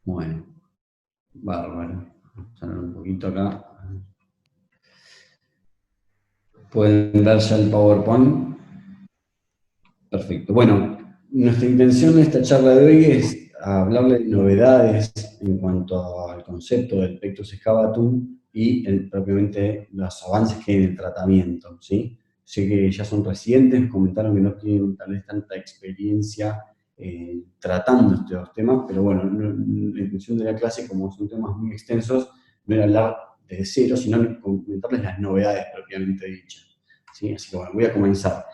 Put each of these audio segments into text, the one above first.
Bueno, bárbaro. Vamos a ver un poquito acá. ¿Pueden ver ya el PowerPoint? Perfecto. Bueno, nuestra intención en esta charla de hoy es hablarle de novedades en cuanto al concepto del Pectus excavatum y propiamente los avances que hay en el tratamiento, ¿sí? Sé que ya son recientes, comentaron que no tienen tal vez tanta experiencia tratando estos temas, pero bueno, la intención de la clase, como son temas muy extensos, no era hablar de cero, sino comentarles las novedades propiamente dichas, ¿sí? Así que bueno, voy a comenzar.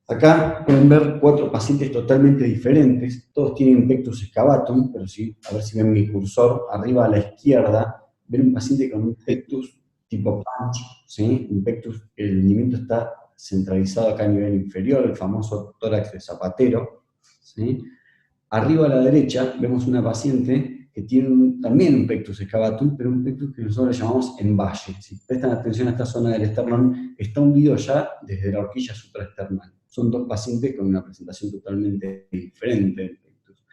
Acá pueden ver 4 pacientes totalmente diferentes, todos tienen Pectus excavatum, pero sí, a ver si ven mi cursor, arriba a la izquierda, ven un paciente con un Pectus tipo punch, ¿sí? Un Pectus, el hundimiento está centralizado acá a nivel inferior, el famoso tórax de zapatero, ¿sí? Arriba a la derecha vemos una paciente que tiene también un Pectus excavatum, pero un Pectus que nosotros le llamamos en valle. Si prestan atención a esta zona del esternón, está hundido ya desde la horquilla supraesternal. Son 2 pacientes con una presentación totalmente diferente del Pectus.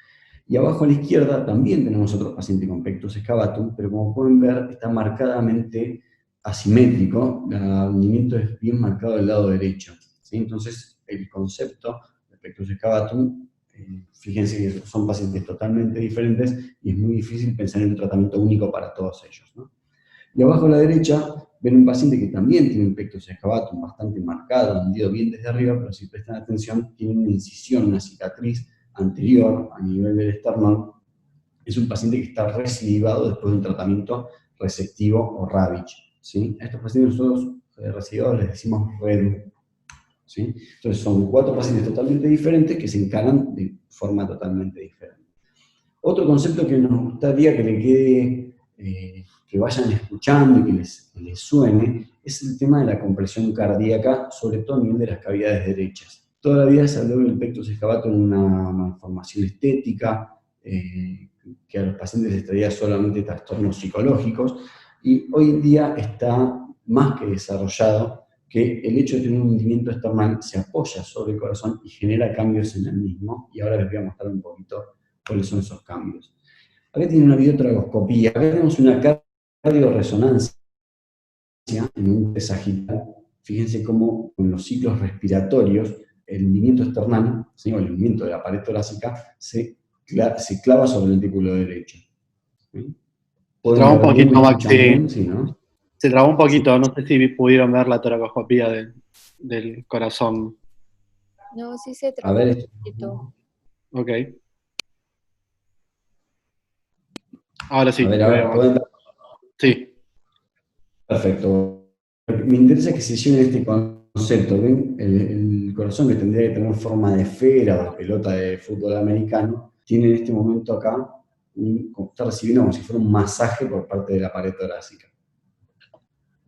Y abajo a la izquierda también tenemos otro paciente con Pectus excavatum, pero como pueden ver está marcadamente asimétrico, el hundimiento es bien marcado del lado derecho, ¿sí? Entonces el concepto de Pectus excavatum, fíjense que son pacientes totalmente diferentes y es muy difícil pensar en un tratamiento único para todos ellos, ¿no? Y abajo a la derecha ven un paciente que también tiene un Pectus excavatum bastante marcado, hundido bien desde arriba, pero si prestan atención tiene una incisión, una cicatriz anterior a nivel del esternón. Es un paciente que está recidivado después de un tratamiento resectivo o Ravage, ¿sí? A estos pacientes nosotros recidivados les decimos REDU, ¿sí? Entonces son 4 pacientes totalmente diferentes que se encaran de forma totalmente diferente. Otro concepto que nos gustaría que le quede, que vayan escuchando y que les suene, es el tema de la compresión cardíaca, sobre todo a nivel de las cavidades derechas. Toda la vida se habló del Pectus excavatum en una malformación estética, que a los pacientes les traía solamente trastornos psicológicos, y hoy en día está más que desarrollado que el hecho de tener un hundimiento esternal se apoya sobre el corazón y genera cambios en el mismo, y ahora les voy a mostrar un poquito cuáles son esos cambios. Acá tiene una videotragoscopía, acá tenemos una cardioresonancia en un sagital. Fíjense cómo con los ciclos respiratorios el hundimiento esternal, ¿sí? O el hundimiento de la pared torácica se clava sobre el ventículo derecho. ¿Sí? Se trabó un poquito, Maxi. Sí, ¿no? Se trabó un poquito, Sí. no sé si pudieron ver la toracoscopía del corazón. No, sí se A trabó ver, un poquito. Ok. Ahora sí, a te ver, veo. ¿pueden ver? Sí. Perfecto. Me interesa que se lleven este concepto. ¿Ven? El corazón, que tendría que tener forma de esfera o de pelota de fútbol americano, tiene en este momento acá, está recibiendo como si fuera un masaje por parte de la pared torácica.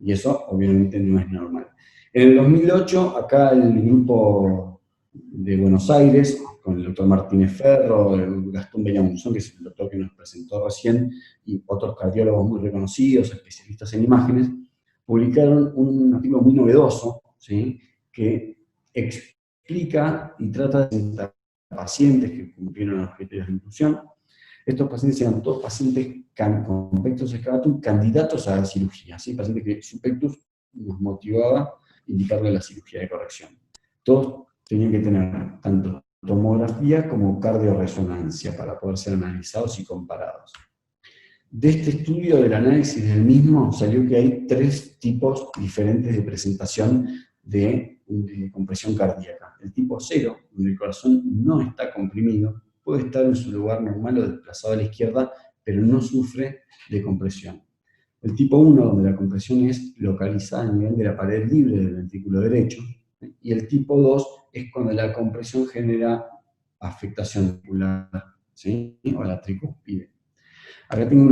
Y eso obviamente no es normal. En el 2008, acá el grupo de Buenos Aires, con el doctor Martínez Ferro, el Gastón Bellamunzón, que es el doctor que nos presentó recién, y otros cardiólogos muy reconocidos, especialistas en imágenes, publicaron un artículo muy novedoso, ¿sí? Que explica y trata de pacientes que cumplieron los criterios de inclusión. Estos pacientes eran todos pacientes con Pectus excavatum candidatos a la cirugía, ¿sí? Pacientes que su Pectus nos motivaba a indicarle la cirugía de corrección. Todos tenían que tener tanto tomografía como cardioresonancia para poder ser analizados y comparados. De este estudio del análisis del mismo salió que hay 3 tipos diferentes de presentación de compresión cardíaca. El tipo 0, donde el corazón no está comprimido, puede estar en su lugar normal o desplazado a la izquierda, pero no sufre de compresión. El tipo 1, donde la compresión es localizada a nivel de la pared libre del ventrículo derecho. Y el tipo 2 es cuando la compresión genera afectación auricular, ¿sí? O la tricúspide. Acá tengo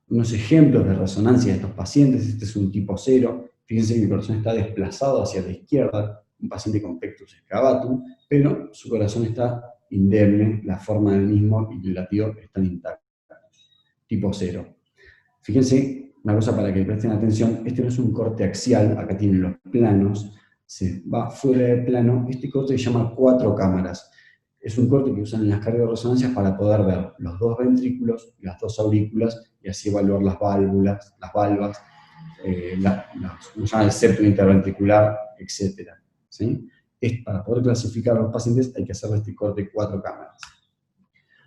unos ejemplos de resonancia de estos pacientes. Este es un tipo 0. Fíjense que mi corazón está desplazado hacia la izquierda, un paciente con Pectus excavatum, pero su corazón está indemne, la forma del mismo y el latido están intactos. Tipo 0. Fíjense, una cosa para que presten atención, este no es un corte axial, acá tienen los planos, se va fuera del plano, este corte se llama 4 cámaras. Es un corte que usan en las cardioresonancias para poder ver los dos ventrículos, las dos aurículas, y así evaluar las válvulas, las valvas, como se llama el septo interventricular, etc. ¿Sí? Para poder clasificar a los pacientes hay que hacer este corte de 4 cámaras.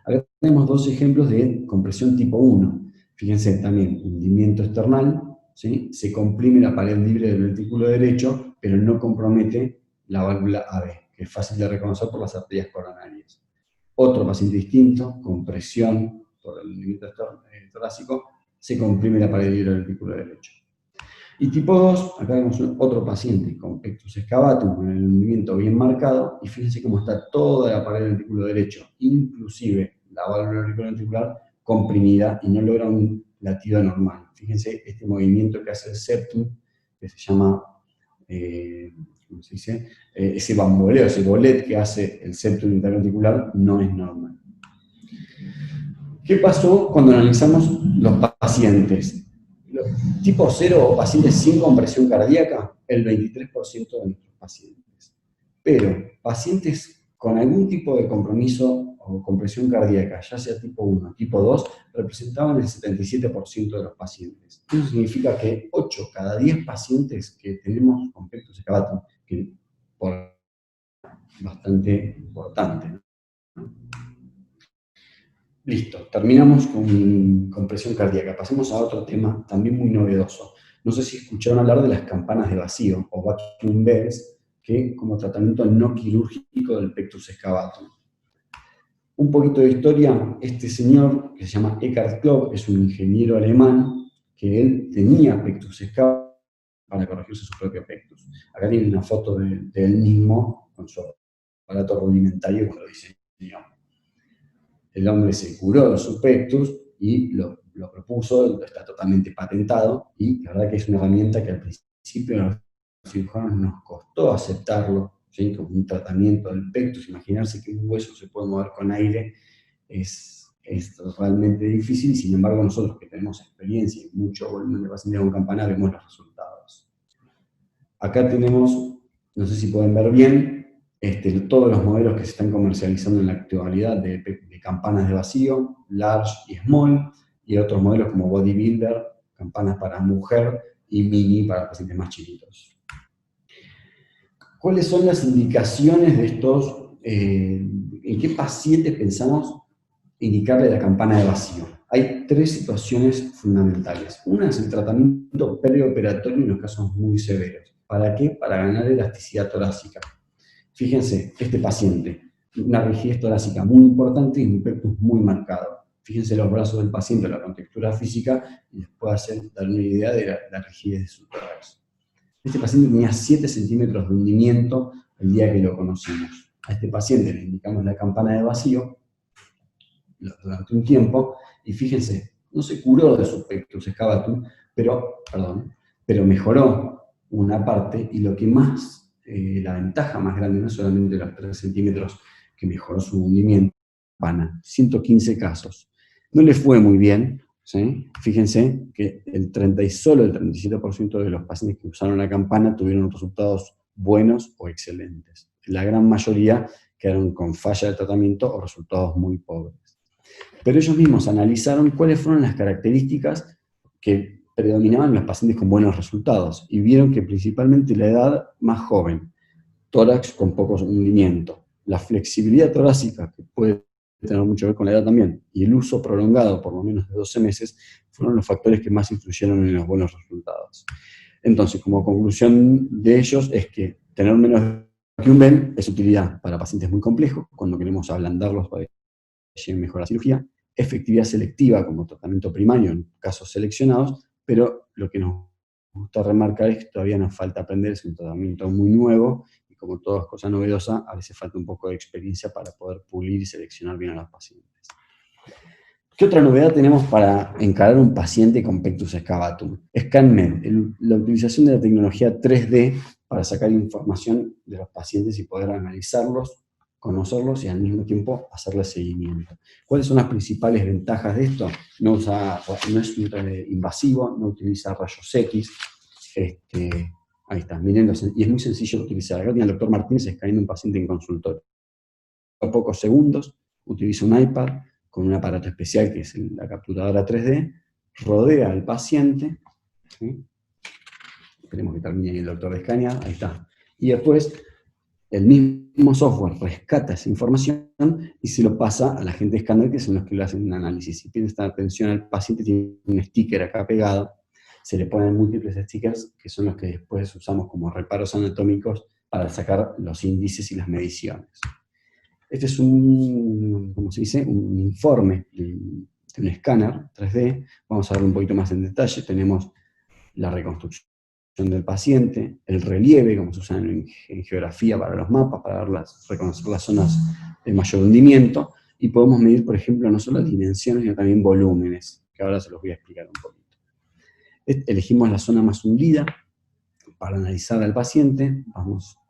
Acá tenemos 2 ejemplos de compresión tipo 1. Fíjense también, hundimiento external, ¿sí? Se comprime la pared libre del ventrículo derecho, pero no compromete la válvula AB, que es fácil de reconocer por las arterias coronarias. Otro paciente distinto, compresión por el hundimiento torácico, se comprime la pared libre del ventrículo derecho. Y tipo 2, acá vemos otro paciente con pectus excavatum, con el hundimiento bien marcado, y fíjense cómo está toda la pared del ventrículo derecho, inclusive la válvula auriculoventricular comprimida y no logra un latido normal. Fíjense este movimiento que hace el septum, que se llama, ¿cómo se dice? Ese bamboleo, ese bolet que hace el septum interventricular no es normal. ¿Qué pasó cuando analizamos los pacientes? Tipo 0 o pacientes sin compresión cardíaca, el 23% de nuestros pacientes. Pero pacientes con algún tipo de compromiso o compresión cardíaca, ya sea tipo 1 o tipo 2, representaban el 77% de los pacientes. Eso significa que 8 cada 10 pacientes que tenemos con pectus excavatum, que por bastante importante, ¿no? Listo, terminamos con compresión cardíaca. Pasemos a otro tema también muy novedoso. No sé si escucharon hablar de las campanas de vacío, o vacuum bells, que como tratamiento no quirúrgico del pectus excavatum. Un poquito de historia, este señor, que se llama Eckhard Klopp, es un ingeniero alemán, que él tenía pectus excavatum para corregirse su propio pectus. Acá tiene una foto de él mismo con su aparato rudimentario que lo diseñó. El hombre se curó de su pectus y lo propuso, está totalmente patentado, y la verdad que es una herramienta que al principio a los cirujanos nos costó aceptarlo, ¿sí? Como un tratamiento del pectus. Imaginarse que un hueso se puede mover con aire es realmente difícil, sin embargo nosotros que tenemos experiencia y mucho volumen de pacientes con campana vemos los resultados. Acá tenemos, no sé si pueden ver bien, todos los modelos que se están comercializando en la actualidad de campanas de vacío, large y small, y otros modelos como bodybuilder, campanas para mujer y mini para pacientes más chiquitos. ¿Cuáles son las indicaciones de estos? ¿En qué paciente pensamos indicarle la campana de vacío? Hay 3 situaciones fundamentales. Una es el tratamiento preoperatorio en los casos muy severos. ¿Para qué? Para ganar elasticidad torácica. Fíjense, este paciente, una rigidez torácica muy importante y un pectus muy marcado. Fíjense los brazos del paciente, la contextura física, y les puede dar una idea de la rigidez de su tórax. Este paciente tenía 7 centímetros de hundimiento el día que lo conocimos. A este paciente le indicamos la campana de vacío durante un tiempo, y fíjense, no se curó de su pectus excavatum, pero mejoró una parte, y lo que más, la ventaja más grande, no solamente los 3 centímetros que mejoró su hundimiento, 115 casos. No le fue muy bien, ¿sí? Fíjense que solo el 37% de los pacientes que usaron la campana tuvieron resultados buenos o excelentes. La gran mayoría quedaron con falla de tratamiento o resultados muy pobres. Pero ellos mismos analizaron cuáles fueron las características que predominaban en los pacientes con buenos resultados, y vieron que principalmente la edad más joven, tórax con poco hundimiento, la flexibilidad torácica, que puede tener mucho que ver con la edad también, y el uso prolongado por lo menos de 12 meses, fueron los factores que más influyeron en los buenos resultados. Entonces, como conclusión de ellos es que tener menos vacuum bell es utilidad para pacientes muy complejos, cuando queremos ablandarlos para que lleguen mejor a la cirugía, efectividad selectiva como tratamiento primario en casos seleccionados, pero lo que nos gusta remarcar es que todavía nos falta aprender, es un tratamiento muy nuevo, y como toda cosa novedosa, a veces falta un poco de experiencia para poder pulir y seleccionar bien a los pacientes. ¿Qué otra novedad tenemos para encarar un paciente con pectus excavatum? ScanMed, la utilización de la tecnología 3D para sacar información de los pacientes y poder analizarlos, conocerlos y al mismo tiempo hacerles seguimiento. ¿Cuáles son las principales ventajas de esto? No es invasivo, no utiliza rayos X. Ahí está, miren, y es muy sencillo de utilizar. Acá tiene el doctor Martínez escaneando un paciente en consultorio. pocos segundos, utiliza un iPad con un aparato especial que es la capturadora 3D, rodea al paciente, ¿sí? Esperemos que termine ahí el doctor de escanear, ahí está. Y después el mismo software rescata esa información y se lo pasa a la gente de escáner, que son los que le hacen un análisis. Si prestan atención al paciente, tiene un sticker acá pegado, se le ponen múltiples stickers, que son los que después usamos como reparos anatómicos para sacar los índices y las mediciones. Este es un, ¿cómo se dice? Un informe de un escáner 3D. Vamos a ver un poquito más en detalle. Tenemos la reconstrucción del paciente, el relieve, como se usa en geografía para los mapas, para reconocer las zonas de mayor hundimiento, y podemos medir, por ejemplo, no solo dimensiones, sino también volúmenes, que ahora se los voy a explicar un poquito. Elegimos la zona más hundida para analizar al paciente,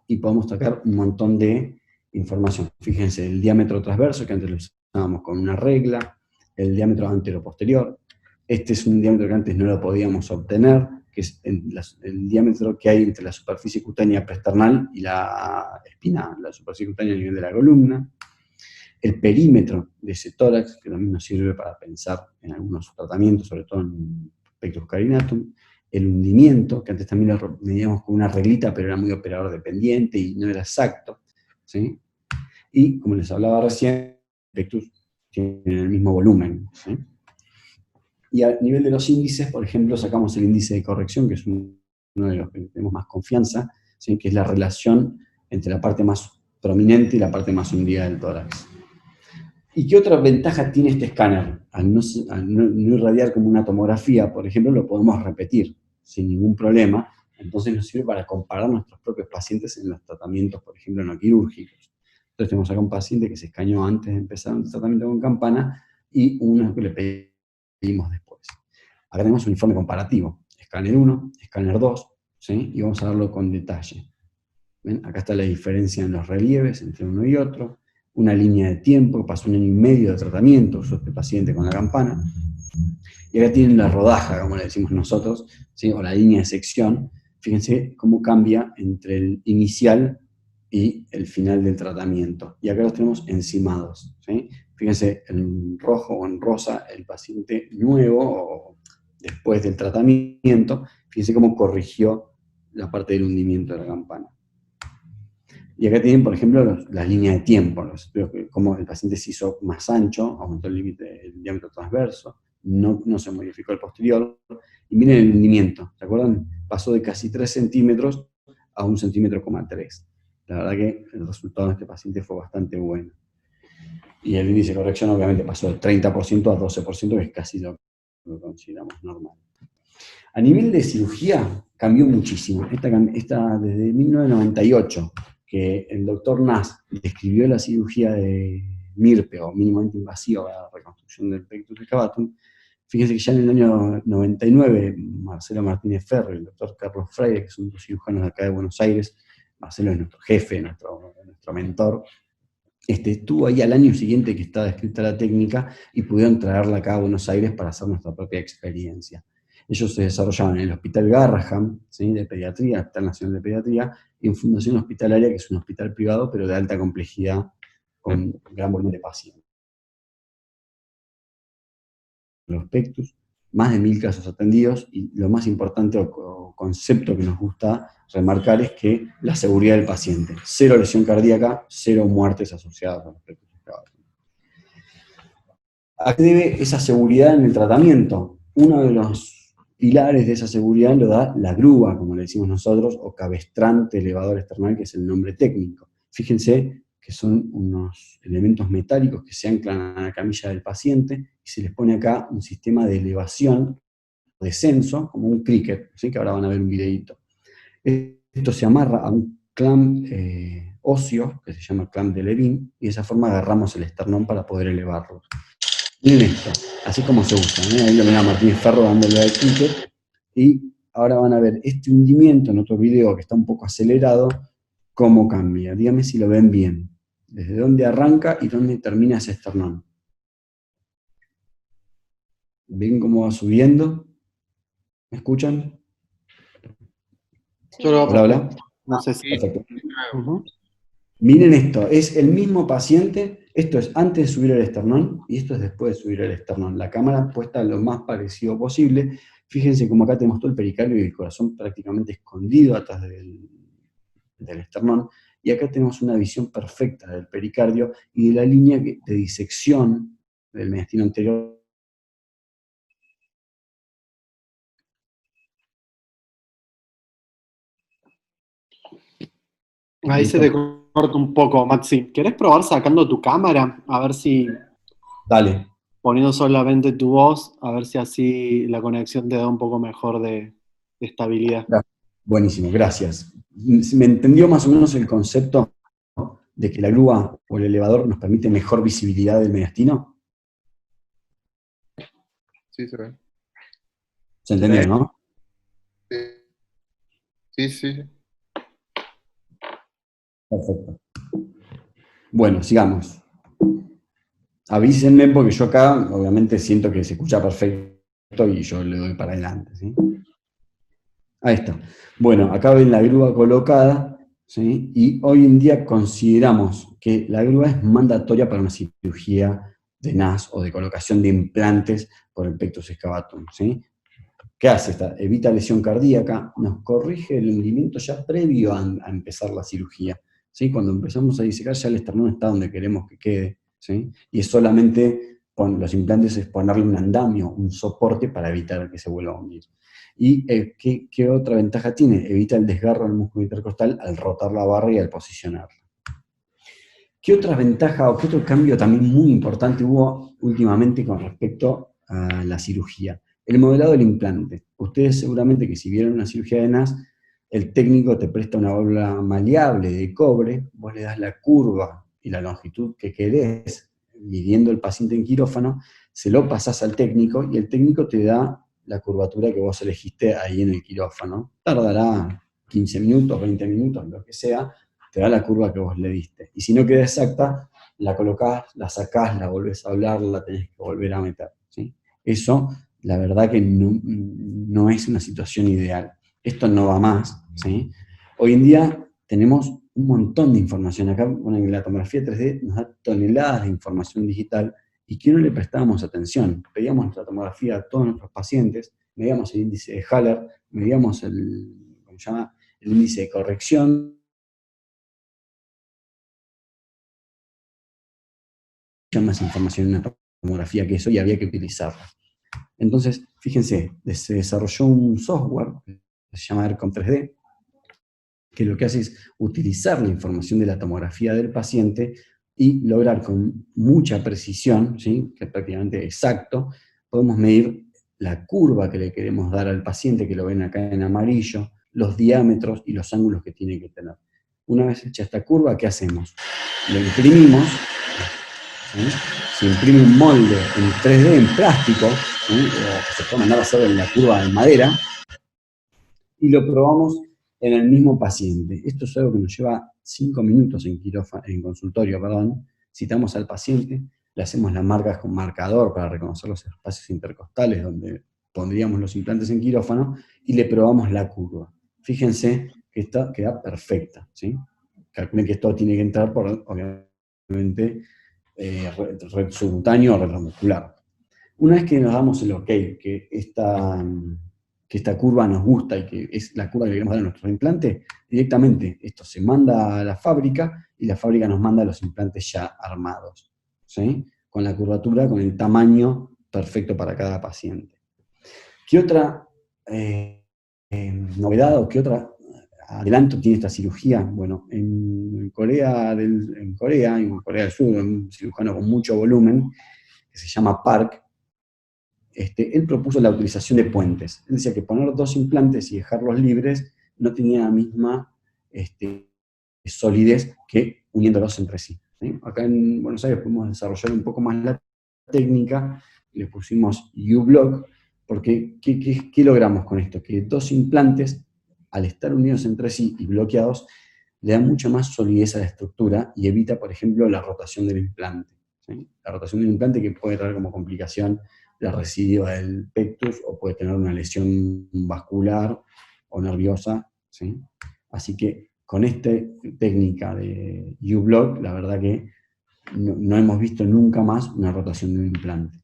y podemos sacar un montón de información. Fíjense, el diámetro transverso, que antes lo usábamos con una regla, el diámetro antero-posterior. Este es un diámetro que antes no lo podíamos obtener, que es el diámetro que hay entre la superficie cutánea preesternal y la espina, la superficie cutánea a nivel de la columna. El perímetro de ese tórax, que también nos sirve para pensar en algunos tratamientos, sobre todo en pectus carinatum. El hundimiento, que antes también lo medíamos con una reglita, pero era muy operador dependiente y no era exacto, ¿sí? Y, como les hablaba recién, pectus tienen el mismo volumen, ¿sí? Y a nivel de los índices, por ejemplo, sacamos el índice de corrección, que es uno de los que tenemos más confianza, ¿sí? Que es la relación entre la parte más prominente y la parte más hundida del tórax. ¿Y qué otra ventaja tiene este escáner? Al no irradiar como una tomografía, por ejemplo, lo podemos repetir sin ningún problema. Entonces nos sirve para comparar nuestros propios pacientes en los tratamientos, por ejemplo, no quirúrgicos. Entonces tenemos acá un paciente que se escaneó antes de empezar un tratamiento con campana y uno que le pedimos después. Acá tenemos un informe comparativo. Escáner 1, escáner 2, ¿sí? Y vamos a verlo con detalle. ¿Ven? Acá está la diferencia en los relieves entre uno y otro. Una línea de tiempo, pasó 1 año y medio de tratamiento, usó este paciente con la campana. Y acá tienen la rodaja, como le decimos nosotros, ¿sí? O la línea de sección. Fíjense cómo cambia entre el inicial y el final del tratamiento. Y acá los tenemos encimados, ¿sí? Fíjense en rojo o en rosa el paciente nuevo, o después del tratamiento. Fíjense cómo corrigió la parte del hundimiento de la campana. Y acá tienen, por ejemplo, las líneas de tiempo, cómo el paciente se hizo más ancho, aumentó el límite, el diámetro transverso, no se modificó el posterior. Y miren el hundimiento, ¿se acuerdan? Pasó de casi 3 centímetros a 1,3 centímetros. La verdad que el resultado de este paciente fue bastante bueno. Y el índice de corrección obviamente pasó del 30% a 12%, que es casi lo que consideramos normal. A nivel de cirugía cambió muchísimo. Esta desde 1998, que el doctor Nas describió la cirugía de MIRPE, o mínimamente invasiva, para la reconstrucción del pectus excavatum. Fíjense que ya en el año 99, Marcelo Martínez Ferro y el doctor Carlos Freire, que son dos cirujanos de acá de Buenos Aires, Marcelo es nuestro jefe, nuestro mentor, estuvo ahí al año siguiente que estaba descrita la técnica y pudieron traerla acá a Buenos Aires para hacer nuestra propia experiencia. Ellos se desarrollaban en el Hospital Garraham, ¿sí? De Pediatría, Hospital Nacional de Pediatría, y en Fundación Hospitalaria, que es un hospital privado, pero de alta complejidad, con gran volumen de pacientes. Los pectus, más de 1000 casos atendidos, y lo más importante o concepto que nos gusta remarcar es que la seguridad del paciente. 0 lesión cardíaca, 0 muertes asociadas a los pectus excavatum. ¿A qué debe esa seguridad en el tratamiento? Uno de los pilares de esa seguridad lo da la grúa, como le decimos nosotros, o cabestrante elevador external, que es el nombre técnico. Fíjense que son unos elementos metálicos que se anclan a la camilla del paciente y se les pone acá un sistema de elevación, descenso, como un cricket, ¿sí? Que ahora van a ver un videito. Esto se amarra a un clamp óseo, que se llama clamp de Levin, y de esa forma agarramos el esternón para poder elevarlo. Miren esto, así como se usa, ¿eh? Ahí lo ven a Martínez Ferro dándole al cricket, y ahora van a ver este hundimiento en otro video que está un poco acelerado, cómo cambia. Díganme si lo ven bien. Desde dónde arranca y dónde termina ese esternón. ¿Ven cómo va subiendo? ¿Me escuchan? Yo lo Sí. Hola, hola. no sé si. Perfecto. Ujú. Miren esto, es el mismo paciente, esto es antes de subir el esternón y esto es después de subir el esternón. La cámara puesta lo más parecido posible. Fíjense cómo acá tenemos todo el pericardio y el corazón prácticamente escondido atrás del esternón. Y acá tenemos una visión perfecta del pericardio y de la línea de disección del mediastino anterior. Ahí se te corta un poco, Maxi. ¿Querés probar sacando tu cámara? A ver si, Dale. poniendo solamente tu voz, a ver si así la conexión te da un poco mejor de estabilidad. Buenísimo, gracias. ¿Me entendió más o menos el concepto de que la grúa o el elevador nos permite mejor visibilidad del mediastino? Sí, se ve. ¿Se entendió, no? Sí, sí, sí. Perfecto. Bueno, sigamos. Avísenme porque yo acá, obviamente, siento que se escucha perfecto y yo le doy para adelante, ¿sí? Ahí está. Bueno, acá ven la grúa colocada, ¿sí? Y hoy en día consideramos que la grúa es mandatoria para una cirugía de NAS o de colocación de implantes por el pectus excavatum, ¿sí? ¿Qué hace esta? Evita lesión cardíaca, nos corrige el hundimiento ya previo a empezar la cirugía, ¿sí? Cuando empezamos a disecar ya el esternón está donde queremos que quede, ¿sí? Y es solamente con los implantes es ponerle un andamio, un soporte para evitar que se vuelva a hundir. ¿Y qué otra ventaja tiene? Evita el desgarro del músculo intercostal al rotar la barra y al posicionarla. ¿Qué otra ventaja o qué otro cambio también muy importante hubo últimamente con respecto a la cirugía? El modelado del implante. Ustedes seguramente que si vieron una cirugía de NAS, el técnico te presta una válvula maleable de cobre, vos le das la curva y la longitud que querés, midiendo el paciente en quirófano, se lo pasás al técnico y el técnico te da la curvatura que vos elegiste ahí en el quirófano. Tardará 15 minutos, 20 minutos, lo que sea, te da la curva que vos le diste. Y si no queda exacta, la colocás, la sacás, la volvés a hablar, la tenés que volver a meter, ¿sí? Eso, la verdad que no es una situación ideal. Esto no va más, ¿sí? Hoy en día tenemos un montón de información. Acá, bueno, en la tomografía 3D nos da toneladas de información digital y que no le prestábamos atención. Pedíamos nuestra tomografía a todos nuestros pacientes, medíamos el índice de Haller, medíamos ¿cómo se llama? El índice de corrección, más información en una tomografía que eso y había que utilizarla. Entonces, fíjense, se desarrolló un software que se llama ERCOM 3D, que lo que hace es utilizar la información de la tomografía del paciente y lograr con mucha precisión, ¿sí? Que es prácticamente exacto, podemos medir la curva que le queremos dar al paciente, que lo ven acá en amarillo, los diámetros y los ángulos que tiene que tener. Una vez hecha esta curva, ¿qué hacemos? Lo imprimimos, ¿sí? Se imprime un molde en 3D en plástico, ¿sí? O se puede mandar a hacer en la curva de madera, y lo probamos en el mismo paciente. Esto es algo que nos lleva 5 minutos en consultorio, perdón. Citamos al paciente, le hacemos las marcas con marcador para reconocer los espacios intercostales donde pondríamos los implantes en quirófano y le probamos la curva. Fíjense que esta queda perfecta, ¿sí? Calculen que esto tiene que entrar por, obviamente, red subcutáneo o retromuscular. Una vez que nos damos el ok, que esta curva nos gusta y que es la curva que queremos dar a nuestro implante, directamente esto se manda a la fábrica y la fábrica nos manda los implantes ya armados, ¿sí? Con la curvatura, con el tamaño perfecto para cada paciente. ¿Qué otra novedad o qué otra adelanto tiene esta cirugía? Bueno, en Corea del Sur, un cirujano con mucho volumen, que se llama Park, él propuso la utilización de puentes. Él decía que poner 2 implantes y dejarlos libres no tenía la misma solidez que uniéndolos entre sí, ¿sí? Acá en Buenos Aires pudimos desarrollar un poco más la técnica, le pusimos U-Block, porque ¿qué logramos con esto? Que 2 implantes, al estar unidos entre sí y bloqueados, le dan mucha más solidez a la estructura y evita, por ejemplo, la rotación del implante, ¿sí? La rotación del implante que puede traer como complicación la recidiva del pectus o puede tener una lesión vascular o nerviosa, ¿sí? Así que con esta técnica de U-Block, la verdad que no hemos visto nunca más una rotación de un implante.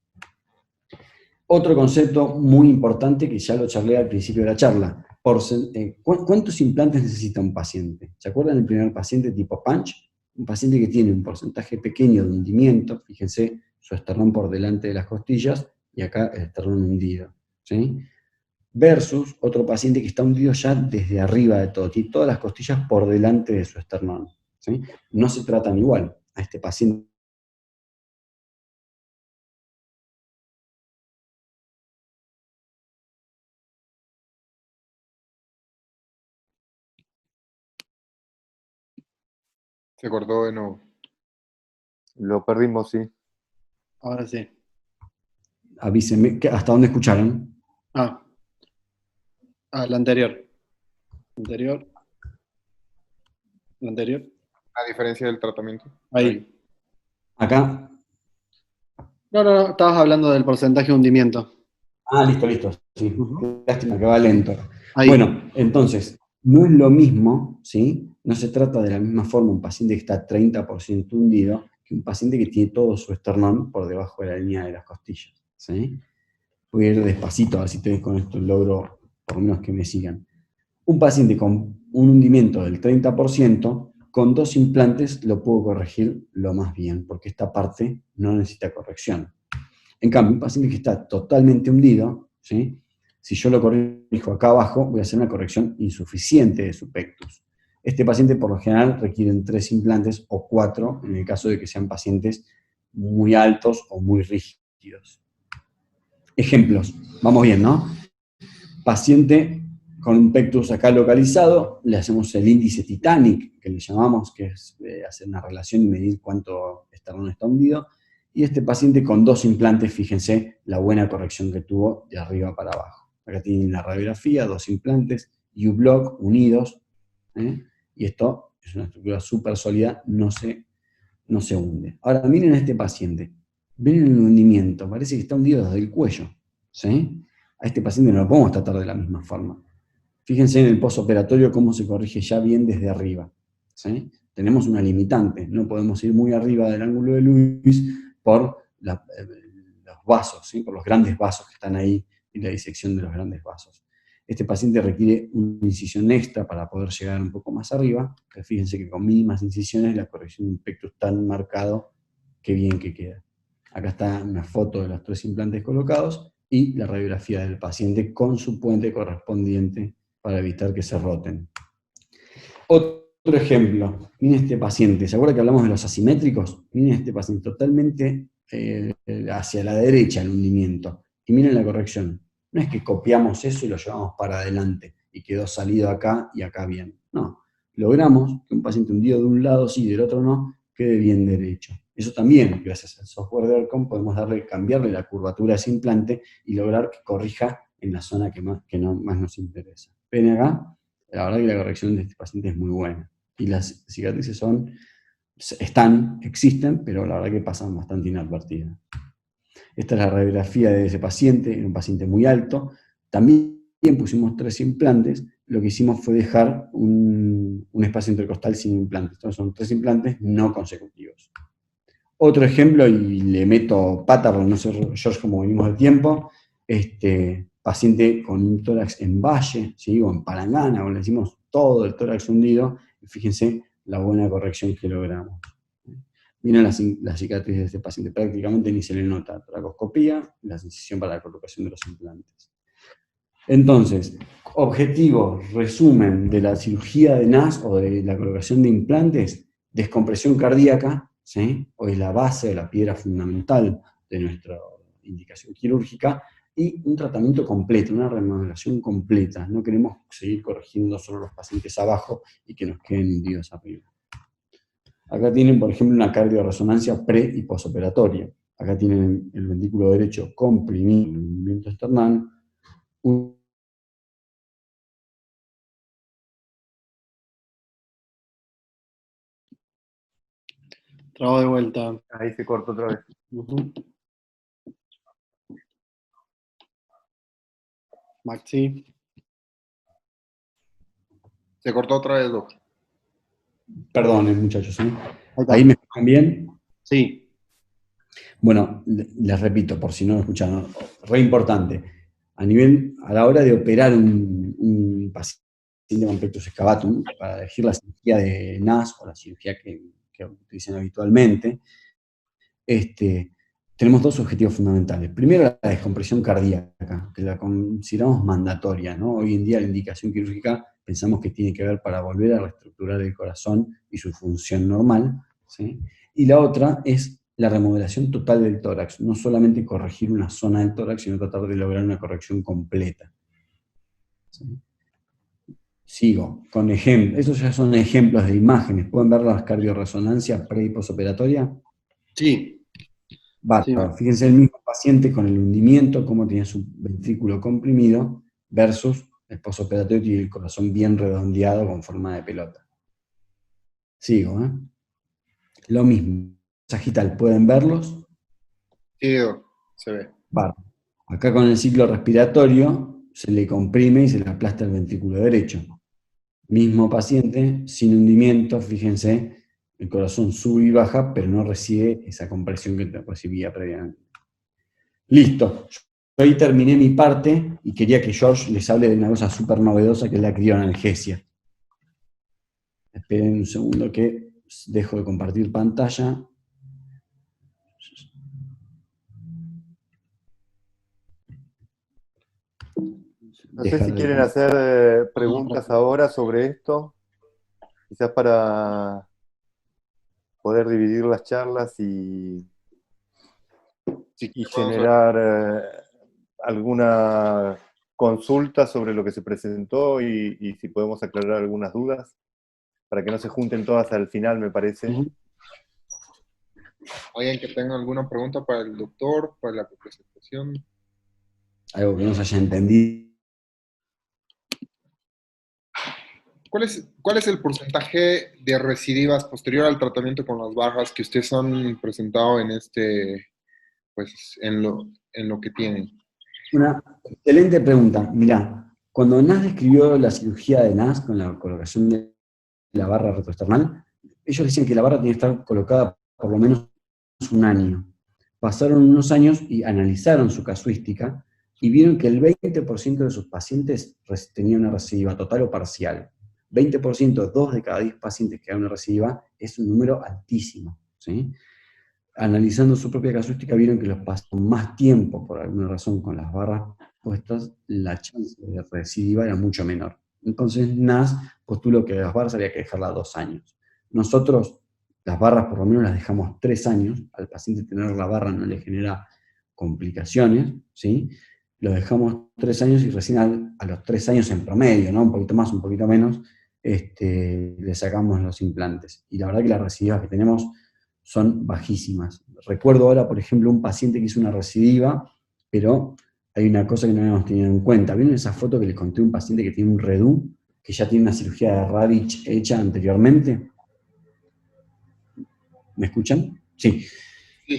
Otro concepto muy importante que ya lo charlé al principio de la charla, ¿cuántos implantes necesita un paciente? ¿Se acuerdan del primer paciente tipo Punch? Un paciente que tiene un porcentaje pequeño de hundimiento, fíjense, su esternón por delante de las costillas y acá el esternón hundido, ¿sí? Versus otro paciente que está hundido ya desde arriba de todo, tiene todas las costillas por delante de su esternón, ¿sí? No se tratan igual. A este paciente Se cortó de nuevo. Lo perdimos, sí. Ahora sí. avísenme, ¿hasta dónde escucharon? Ah, la anterior. Anterior. La anterior. A diferencia del tratamiento. Ahí. Acá. No, estabas hablando del porcentaje de hundimiento. Listo, sí. Ujú. Lástima que va lento. Ahí. Bueno, entonces, no es lo mismo, ¿sí? No se trata de la misma forma un paciente que está 30% hundido que un paciente que tiene todo su esternón por debajo de la línea de las costillas, ¿sí? Voy a ir despacito, a ver si con esto logro por lo menos que me sigan. Un paciente con un hundimiento del 30%, con 2 implantes lo puedo corregir lo más bien, porque esta parte no necesita corrección. En cambio, un paciente que está totalmente hundido, ¿sí? Si yo lo corrijo acá abajo, voy a hacer una corrección insuficiente de su pectus. Este paciente por lo general requieren 3 implantes o 4 en el caso de que sean pacientes muy altos o muy rígidos. Ejemplos, vamos bien, ¿no? Paciente con un pectus acá localizado, le hacemos el índice Titanic, que le llamamos, que es hacer una relación y medir cuánto esternón está hundido. Y este paciente con 2 implantes, fíjense la buena corrección que tuvo de arriba para abajo. Acá tienen la radiografía, 2 implantes, U-Block unidos, ¿eh? Y esto es una estructura súper sólida, no se hunde. Ahora miren a este paciente, ven el hundimiento, parece que está hundido desde el cuello, ¿sí? A este paciente no lo podemos tratar de la misma forma. Fíjense en el postoperatorio cómo se corrige ya bien desde arriba, ¿sí? Tenemos una limitante, no podemos ir muy arriba del ángulo de Lewis por los vasos, ¿sí? Por los grandes vasos que están ahí y la disección de los grandes vasos. Este paciente requiere una incisión extra para poder llegar un poco más arriba, pero fíjense que con mínimas incisiones la corrección de un pectus tan marcado, que bien que queda. Acá está una foto de los 3 implantes colocados y la radiografía del paciente con su puente correspondiente para evitar que se roten. Otro ejemplo, miren este paciente, ¿se acuerda que hablamos de los asimétricos? Miren este paciente totalmente hacia la derecha el hundimiento, y miren la corrección. No es que copiamos eso y lo llevamos para adelante, y quedó salido acá y acá bien. No, logramos que un paciente hundido de un lado sí y del otro no, quede bien derecho. Eso también, gracias al software de ERCOM, podemos cambiarle la curvatura a ese implante y lograr que corrija en la zona que más nos interesa. Ven acá, la verdad que la corrección de este paciente es muy buena. Y las cicatrices existen, pero la verdad que pasan bastante inadvertidas. Esta es la radiografía de ese paciente, era un paciente muy alto. También pusimos 3 implantes. Lo que hicimos fue dejar un espacio intercostal sin implantes. Entonces son 3 implantes no consecutivos. Otro ejemplo, y le meto pata, porque no sé, George, cómo venimos de tiempo, paciente con un tórax en valle, ¿sí? O en palangana, o le decimos todo el tórax hundido, y fíjense la buena corrección que logramos. Miren las cicatrices de este paciente, prácticamente ni se le nota tracoscopía, la incisión para la colocación de los implantes. Entonces, objetivo, resumen de la cirugía de NAS o de la colocación de implantes, descompresión cardíaca, ¿sí? O es la base o la piedra fundamental de nuestra indicación quirúrgica, y un tratamiento completo, una remodelación completa. No queremos seguir corrigiendo solo los pacientes abajo y que nos queden hundidos arriba. Acá tienen, por ejemplo, una cardioresonancia pre- y posoperatoria. Acá tienen el ventrículo derecho comprimido, el hundimiento esternal, Trago de vuelta. Ahí se cortó otra vez. Ujú. Maxi. Se cortó otra vez, Doc. Perdón, muchachos, ¿eh? Ahí está. ¿Ahí me escuchan bien? Sí, Bueno, les repito, por si no lo escucharon, re importante. A la hora de operar un paciente con pectus excavatum, para elegir la cirugía de NAS o la cirugía que utilizan habitualmente, tenemos dos objetivos fundamentales. Primero, la descompresión cardíaca, que la consideramos mandatoria, ¿no? Hoy en día la indicación quirúrgica pensamos que tiene que ver para volver a reestructurar el corazón y su función normal, ¿sí? Y la otra es la remodelación total del tórax, no solamente corregir una zona del tórax, sino tratar de lograr una corrección completa, ¿sí? Sigo con ejemplos, esos ya son ejemplos de imágenes. ¿Pueden ver las cardiorresonancias pre y posoperatoria? sí. Bárbaro. Fíjense el mismo paciente con el hundimiento, cómo tiene su ventrículo comprimido, versus el posoperatorio y el corazón bien redondeado con forma de pelota. Sigo, ¿eh? Lo mismo. Sagital, ¿pueden verlos? Sí, Doc, se ve. Bárbaro. Acá con el ciclo respiratorio se le comprime y se le aplasta el ventrículo derecho. Mismo paciente, sin hundimiento, fíjense, el corazón sube y baja, pero no recibe esa compresión que recibía previamente. Listo. Yo ahí terminé mi parte y quería que George les hable de una cosa súper novedosa que es la crioanalgesia. Esperen un segundo que dejo de compartir pantalla. No sé si quieren hacer preguntas ahora sobre esto, quizás para poder dividir las charlas y generar alguna consulta sobre lo que se presentó y si podemos aclarar algunas dudas, para que no se junten todas al final, me parece. ¿Alguien que tenga alguna pregunta para el doctor, para la presentación? Algo que no se haya entendido. ¿Cuál es el porcentaje de recidivas posterior al tratamiento con las barras que ustedes han presentado en pues, en lo que tienen? Una excelente pregunta. Mirá, cuando Nas describió la cirugía de Nas con la colocación de la barra retroesternal, ellos decían que la barra tenía que estar colocada por lo menos un año. Pasaron unos años y analizaron su casuística y vieron que el 20% de sus pacientes tenían una recidiva total o parcial. 20%, 2 de cada 10 pacientes que dan una recidiva, es un número altísimo, ¿sí? Analizando su propia casuística, vieron que los pasaron más tiempo, por alguna razón, con las barras puestas, la chance de recidiva era mucho menor. Entonces, NAS postuló que las barras había que dejarlas 2 años. Nosotros, las barras por lo menos las dejamos 3 años, al paciente tener la barra no le genera complicaciones, ¿sí? Lo dejamos 3 años y recién a los 3 años en promedio, ¿no? Un poquito más, un poquito menos, le sacamos los implantes. Y la verdad que las recidivas que tenemos son bajísimas. Recuerdo ahora, por ejemplo, un paciente que hizo una recidiva, pero hay una cosa que no habíamos tenido en cuenta. ¿Vieron esa foto que les conté de un paciente que tiene un redu, que ya tiene una cirugía de Ravitch hecha anteriormente? ¿Me escuchan? Sí.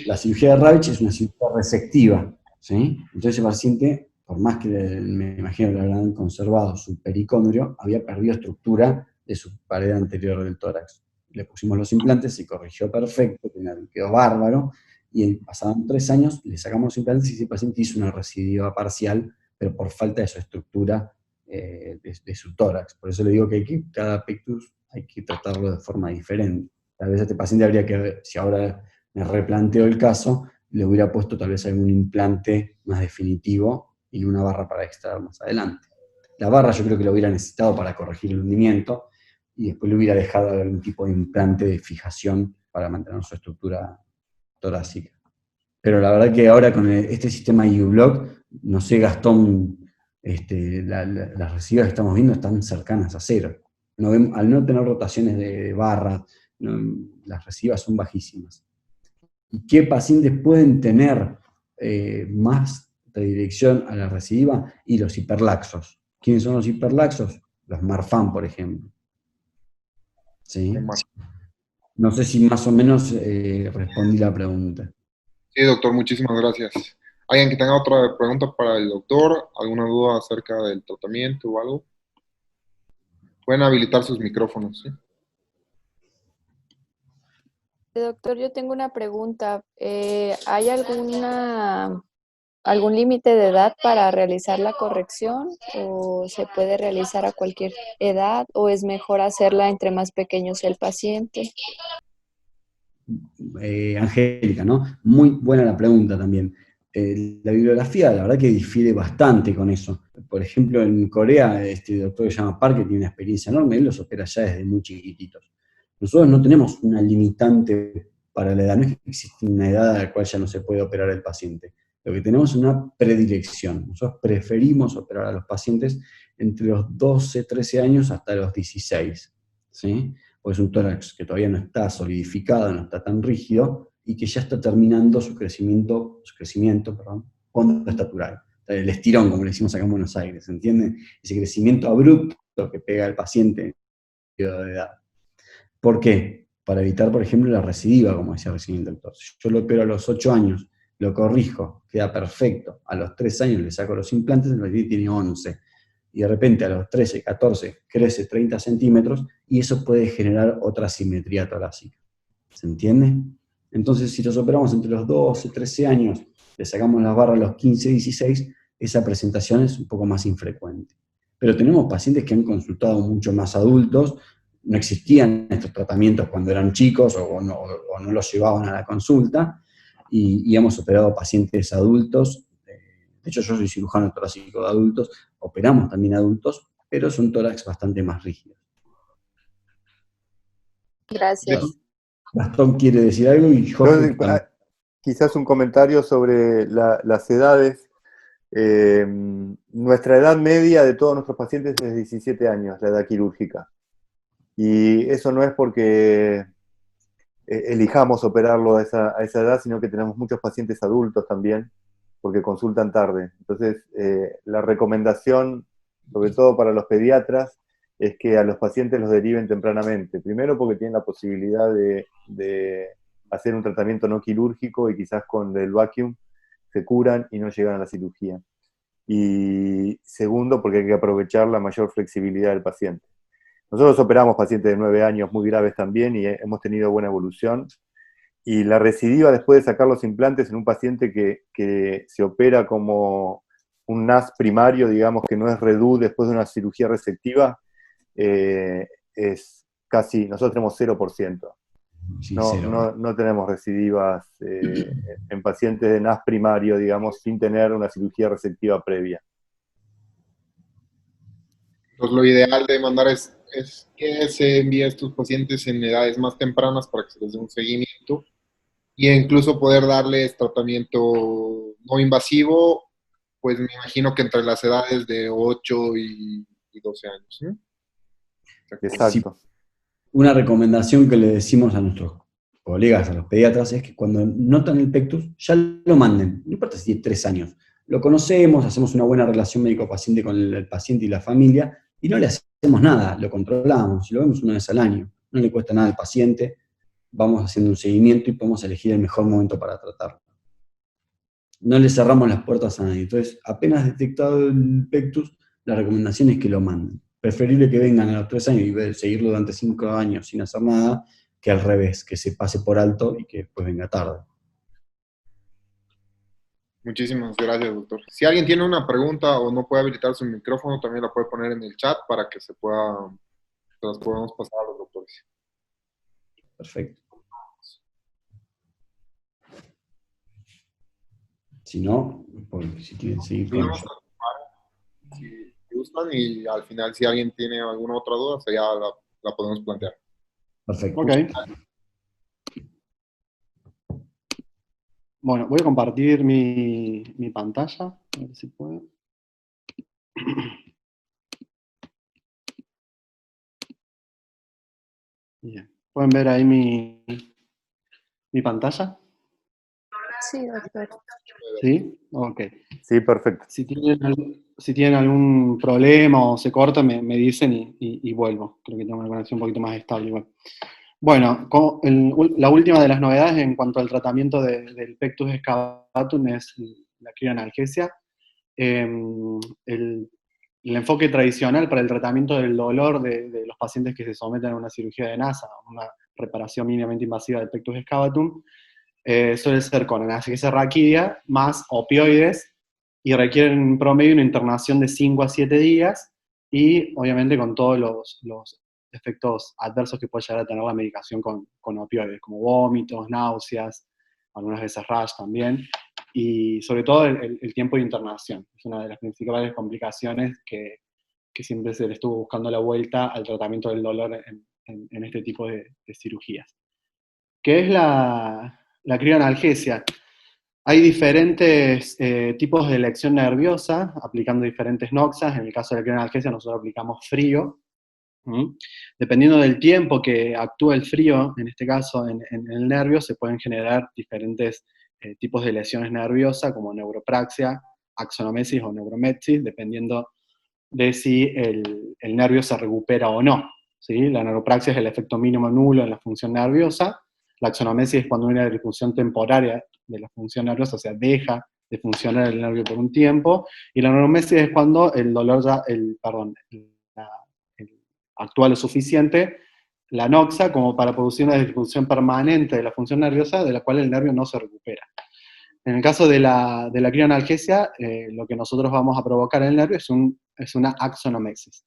La cirugía de Ravitch es una cirugía resectiva, ¿sí? Entonces el paciente, por más que me imagino que le habrán conservado su pericondrio, había perdido estructura de su pared anterior del tórax. Le pusimos los implantes, se corrigió perfecto, quedó bárbaro, y pasaron 3 años, le sacamos los implantes y ese paciente hizo una recidiva parcial, pero por falta de su estructura de su tórax. Por eso le digo que cada pectus hay que tratarlo de forma diferente. Tal vez a este paciente habría que ver, si ahora me replanteo el caso, le hubiera puesto tal vez algún implante más definitivo y una barra para extraer más adelante. La barra yo creo que lo hubiera necesitado para corregir el hundimiento y después le hubiera dejado algún tipo de implante de fijación para mantener su estructura torácica. Pero la verdad que ahora con este sistema U-Block, no sé, Gastón, las recidivas que estamos viendo están cercanas a cero. Al no tener rotaciones de barras, las recidivas son bajísimas. ¿Y qué pacientes pueden tener más predilección a la recidiva? Y los hiperlaxos. ¿Quiénes son los hiperlaxos? Los Marfan, por ejemplo. ¿Sí? No sé si más o menos respondí la pregunta. Sí, doctor, muchísimas gracias. ¿Alguien que tenga otra pregunta para el doctor? ¿Alguna duda acerca del tratamiento o algo? Pueden habilitar sus micrófonos, ¿sí? Doctor, yo tengo una pregunta. ¿Hay algún límite de edad para realizar la corrección? ¿O se puede realizar a cualquier edad? ¿O es mejor hacerla entre más pequeño sea el paciente? Angélica, ¿no? Muy buena la pregunta también. La bibliografía, la verdad que difiere bastante con eso. Por ejemplo, en Corea, este doctor que se llama Park, que tiene una experiencia enorme, él los opera ya desde muy chiquititos. Nosotros no tenemos una limitante para la edad, no es que existe una edad a la cual ya no se puede operar el paciente. Lo que tenemos es una predilección. Nosotros preferimos operar a los pacientes entre los 12, 13 años hasta los 16, ¿sí? Porque es un tórax que todavía no está solidificado, no está tan rígido, y que ya está terminando su crecimiento, contrastatural. El estirón, como le decimos acá en Buenos Aires, ¿entienden? Ese crecimiento abrupto que pega al paciente en el periodo de edad. ¿Por qué? Para evitar, por ejemplo, la recidiva, como decía recién el doctor. Si yo lo opero a los 8 años, lo corrijo, queda perfecto. A los 3 años le saco los implantes, en realidad tiene 11. Y de repente a los 13, 14 crece 30 centímetros y eso puede generar otra simetría torácica. ¿Se entiende? Entonces, si los operamos entre los 12, 13 años, le sacamos las barras a los 15, 16, esa presentación es un poco más infrecuente. Pero tenemos pacientes que han consultado mucho más adultos, no existían estos tratamientos cuando eran chicos o no los llevaban a la consulta, y hemos operado pacientes adultos. De hecho, yo soy cirujano torácico de adultos, operamos también adultos, pero son tórax bastante más rígidos. Gracias. Gastón quiere decir algo y Jorge también. Quizás un comentario sobre las edades. Nuestra edad media de todos nuestros pacientes es 17 años, la edad quirúrgica. Y eso no es porque elijamos operarlo a esa edad, sino que tenemos muchos pacientes adultos también, porque consultan tarde. Entonces, la recomendación, sobre todo para los pediatras, es que a los pacientes los deriven tempranamente. Primero porque tienen la posibilidad de hacer un tratamiento no quirúrgico y quizás con el vacuum se curan y no llegan a la cirugía. Y segundo, porque hay que aprovechar la mayor flexibilidad del paciente. Nosotros operamos pacientes de 9 años muy graves también y hemos tenido buena evolución. Y la recidiva después de sacar los implantes en un paciente que se opera como un NAS primario, digamos que no es redu después de una cirugía resectiva, es casi, nosotros tenemos 0%. Sí, no tenemos recidivas en pacientes de NAS primario, digamos, sin tener una cirugía resectiva previa. Entonces, lo ideal de mandar es que se envíe a estos pacientes en edades más tempranas para que se les dé un seguimiento e incluso poder darles tratamiento no invasivo, pues me imagino que entre las edades de 8 y 12 años. ¿Sí? Exacto. Sí. Una recomendación que le decimos a nuestros colegas, a los pediatras, es que cuando notan el pectus, ya lo manden. No importa si tiene 3 años. Lo conocemos, hacemos una buena relación médico-paciente con el paciente y la familia, y no le hacemos nada, lo controlamos, y lo vemos una vez al año. No le cuesta nada al paciente, vamos haciendo un seguimiento y podemos elegir el mejor momento para tratarlo. No le cerramos las puertas a nadie. Entonces, apenas detectado el pectus, la recomendación es que lo manden. Preferible que vengan a los 3 años y seguirlo durante 5 años sin hacer nada, que al revés, que se pase por alto y que después venga tarde. Muchísimas gracias, doctor. Si alguien tiene una pregunta o no puede habilitar su micrófono, también la puede poner en el chat para que se las podamos pasar a los doctores. Perfecto. Si no, si quieren seguir con ello. Si gustan, y al final, si alguien tiene alguna otra duda, ya la podemos plantear. Perfecto. Ok. Bueno, voy a compartir mi pantalla, a ver si puedo. Bien. ¿Pueden ver ahí mi pantalla? Sí, doctor. ¿Sí? Ok. Sí, perfecto. Si tienen algún problema o se corta, me dicen y vuelvo. Creo que tengo una conexión un poquito más estable igual. Bueno, la última de las novedades en cuanto al tratamiento del pectus excavatum es la crioanalgesia. El enfoque tradicional para el tratamiento del dolor de los pacientes que se someten a una cirugía de NASA, una reparación mínimamente invasiva del pectus excavatum, suele ser con anestesia raquídea más opioides, y requieren en promedio una internación de 5 a 7 días, y obviamente con todos los efectos adversos que puede llegar a tener la medicación con opioides, como vómitos, náuseas, algunas veces rash también, y sobre todo el tiempo de internación. Es una de las principales complicaciones que siempre se le estuvo buscando la vuelta al tratamiento del dolor en este tipo de cirugías. ¿Qué es la crioanalgesia? Hay diferentes tipos de elección nerviosa, aplicando diferentes noxas. En el caso de la crioanalgesia nosotros aplicamos frío. Dependiendo del tiempo que actúa el frío, en este caso en el nervio, se pueden generar diferentes tipos de lesiones nerviosas, como neuropraxia, axonomesis o neurometsis, dependiendo de si el nervio se recupera o no. ¿Sí? La neuropraxia es el efecto mínimo nulo en la función nerviosa. La axonomesis es cuando hay una disfunción temporaria de la función nerviosa, o sea, deja de funcionar el nervio por un tiempo. Y la neuromesis es cuando el dolor ya, actúa lo suficiente, la noxa, como para producir una disfunción permanente de la función nerviosa, de la cual el nervio no se recupera. En el caso de la crioanalgesia, lo que nosotros vamos a provocar en el nervio es una axonomesis.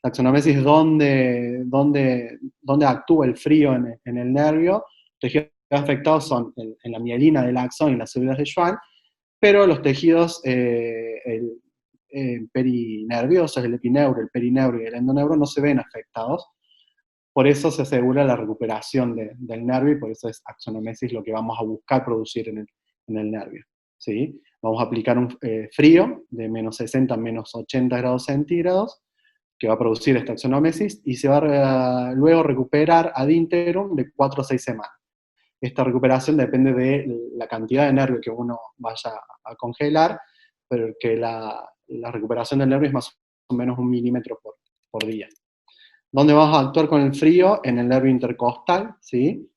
La axonomesis es donde actúa el frío en el nervio. Los tejidos afectados son en la mielina del axón y las células de Schwann, pero los tejidos perinerviosos, el epineuro, el perineuro y el endoneuro, no se ven afectados. Por eso se asegura la recuperación del nervio, y por eso es axonomesis lo que vamos a buscar producir en el nervio. ¿Sí? Vamos a aplicar un frío de menos 60 a menos 80 grados centígrados, que va a producir esta axonomesis, y se va a luego recuperar ad interum de 4 a 6 semanas. Esta recuperación depende de la cantidad de nervio que uno vaya a congelar, pero que la recuperación del nervio es más o menos 1 milímetro por día. ¿Dónde vamos a actuar con el frío? En el nervio intercostal, ¿sí?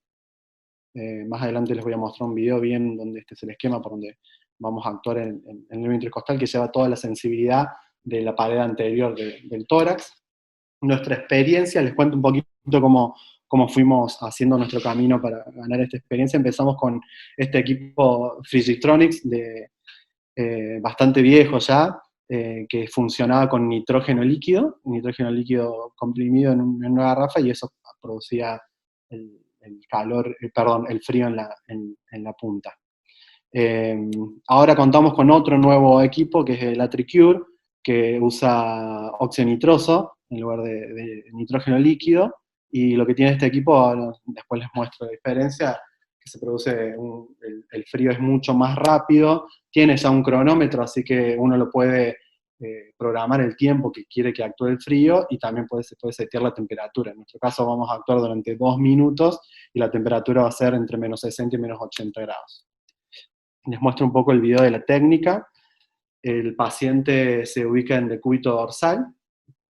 Más adelante les voy a mostrar un video bien donde este es el esquema por donde vamos a actuar en el nervio intercostal, que lleva toda la sensibilidad de la pared anterior del tórax. Nuestra experiencia, les cuento un poquito cómo fuimos haciendo nuestro camino para ganar esta experiencia. Empezamos con este equipo Frigitronics, bastante viejo ya, que funcionaba con nitrógeno líquido comprimido en una garrafa, y eso producía el frío en la punta. Ahora contamos con otro nuevo equipo, que es el AtriCure, que usa óxido nitroso en lugar de nitrógeno líquido, y lo que tiene este equipo, después les muestro la diferencia, que se produce, el frío es mucho más rápido, tiene ya un cronómetro, así que uno lo puede programar el tiempo que quiere que actúe el frío, y también se puede setear la temperatura. En nuestro caso vamos a actuar durante 2 minutos, y la temperatura va a ser entre menos 60 y menos 80 grados. Les muestro un poco el video de la técnica. El paciente se ubica en decúbito dorsal,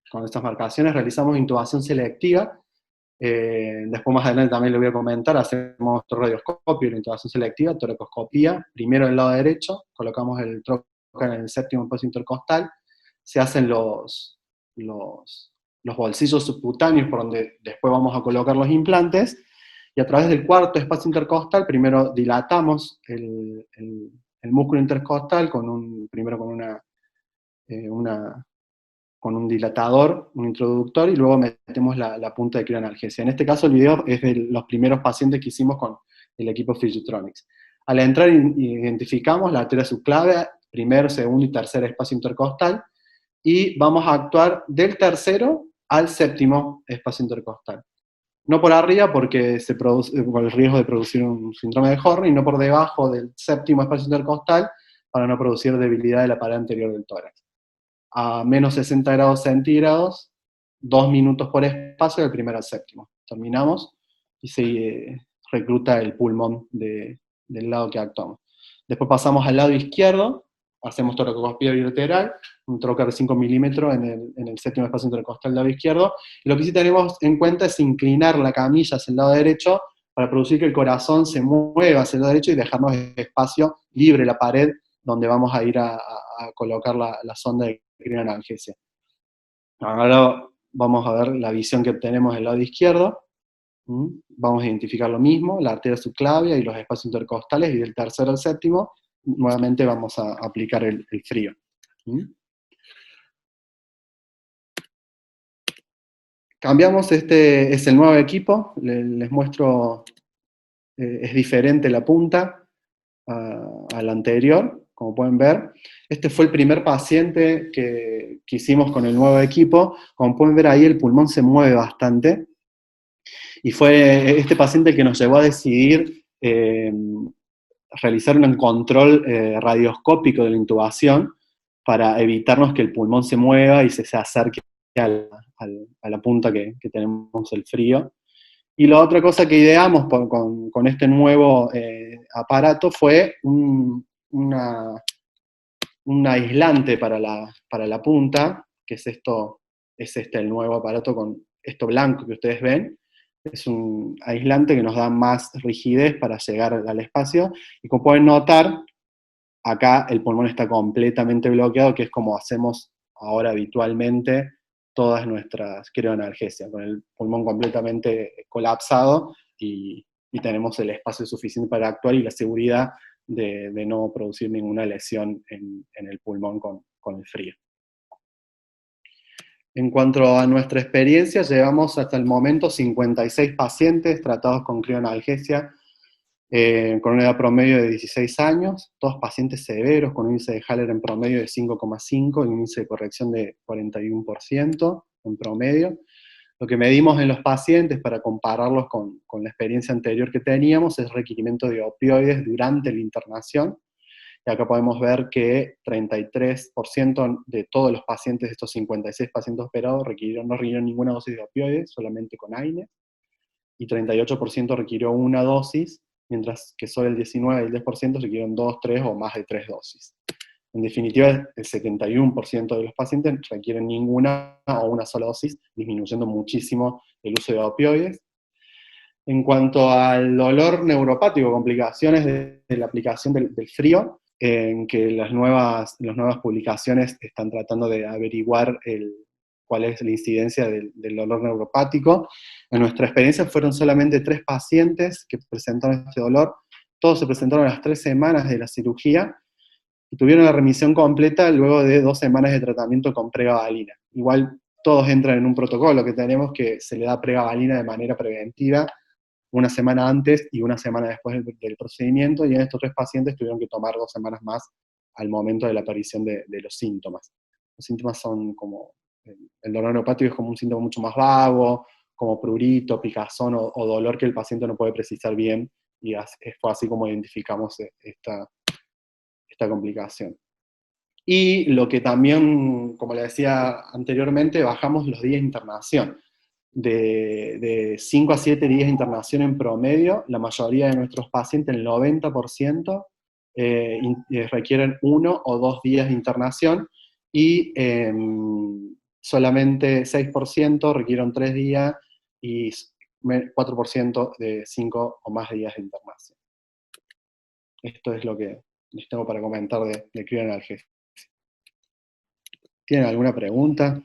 con estas marcaciones. Realizamos intubación selectiva. Después más adelante también le voy a comentar, hacemos radioscopio, la intubación selectiva, toracoscopía, primero del lado derecho, colocamos el trocar en el séptimo espacio intercostal, se hacen los bolsillos subcutáneos por donde después vamos a colocar los implantes, y a través del cuarto espacio intercostal primero dilatamos el músculo intercostal primero con un dilatador, un introductor, y luego metemos la punta de crioanalgesia. En este caso el video es de los primeros pacientes que hicimos con el equipo Frigitronics. Al entrar identificamos la arteria subclavea, primer, segundo y tercer espacio intercostal, y vamos a actuar del tercero al séptimo espacio intercostal. No por arriba, porque se produce por el riesgo de producir un síndrome de Horner, y no por debajo del séptimo espacio intercostal, para no producir debilidad de la pared anterior del tórax. A menos 60 grados centígrados, 2 minutos por espacio, del primero al séptimo. Terminamos, y se recluta el pulmón del lado que actuamos. Después pasamos al lado izquierdo, hacemos toracoscopía bilateral, un trocar de 5 milímetros en el séptimo espacio intercostal del lado izquierdo, y lo que sí tenemos en cuenta es inclinar la camilla hacia el lado derecho para producir que el corazón se mueva hacia el lado derecho y dejarnos espacio libre, la pared, donde vamos a ir a colocar la sonda de crioanalgesia. Ahora vamos a ver la visión que obtenemos del lado izquierdo. Vamos a identificar lo mismo, la arteria subclavia y los espacios intercostales, y del tercero al séptimo, nuevamente vamos a aplicar el frío. Cambiamos, este es el nuevo equipo, les muestro, es diferente la punta a la anterior, como pueden ver. Este fue el primer paciente que hicimos con el nuevo equipo. Como pueden ver ahí, el pulmón se mueve bastante, y fue este paciente el que nos llevó a decidir realizar un control radioscópico de la intubación para evitarnos que el pulmón se mueva y se acerque a la punta que tenemos el frío. Y la otra cosa que ideamos con este nuevo aparato fue un aislante para la punta, que es el nuevo aparato con esto blanco que ustedes ven. Es un aislante que nos da más rigidez para llegar al espacio, y como pueden notar, acá el pulmón está completamente bloqueado, que es como hacemos ahora habitualmente todas nuestras crioanalgesias, con el pulmón completamente colapsado, y tenemos el espacio suficiente para actuar y la seguridad de no producir ninguna lesión en el pulmón con el frío. En cuanto a nuestra experiencia, llevamos hasta el momento 56 pacientes tratados con crioanalgesia, con una edad promedio de 16 años, todos pacientes severos con un índice de Haller en promedio de 5,5 y un índice de corrección de 41% en promedio. Lo que medimos en los pacientes para compararlos con la experiencia anterior que teníamos es requerimiento de opioides durante la internación. Y acá podemos ver que 33% de todos los pacientes, de estos 56 pacientes operados, no requirieron ninguna dosis de opioides, solamente con AINE, y 38% requirió una dosis, mientras que solo el 19 y el 10% requirieron 2, 3 o más de 3 dosis. En definitiva, el 71% de los pacientes requieren ninguna o una sola dosis, disminuyendo muchísimo el uso de opioides. En cuanto al dolor neuropático, complicaciones de la aplicación del frío, en que las nuevas publicaciones están tratando de averiguar cuál es la incidencia del dolor neuropático. En nuestra experiencia fueron solamente 3 pacientes que presentaron este dolor. Todos se presentaron a las 3 semanas de la cirugía y tuvieron la remisión completa luego de 2 semanas de tratamiento con pregabalina. Igual todos entran en un protocolo que tenemos, que se le da pregabalina de manera preventiva una semana antes y una semana después del procedimiento, y en estos 3 pacientes tuvieron que tomar 2 semanas más al momento de la aparición de los síntomas. Los síntomas son como, el dolor neuropático es como un síntoma mucho más vago, como prurito, picazón o dolor que el paciente no puede precisar bien, y fue así como identificamos esta complicación. Y lo que también, como le decía anteriormente, bajamos los días de internación. De 5 a 7 días de internación en promedio, la mayoría de nuestros pacientes, el 90%, requieren 1 o 2 días de internación, y solamente 6% requieren 3 días, y 4% de 5 o más días de internación. Esto es lo que les tengo para comentar de crioanalgesia. ¿Tienen alguna pregunta?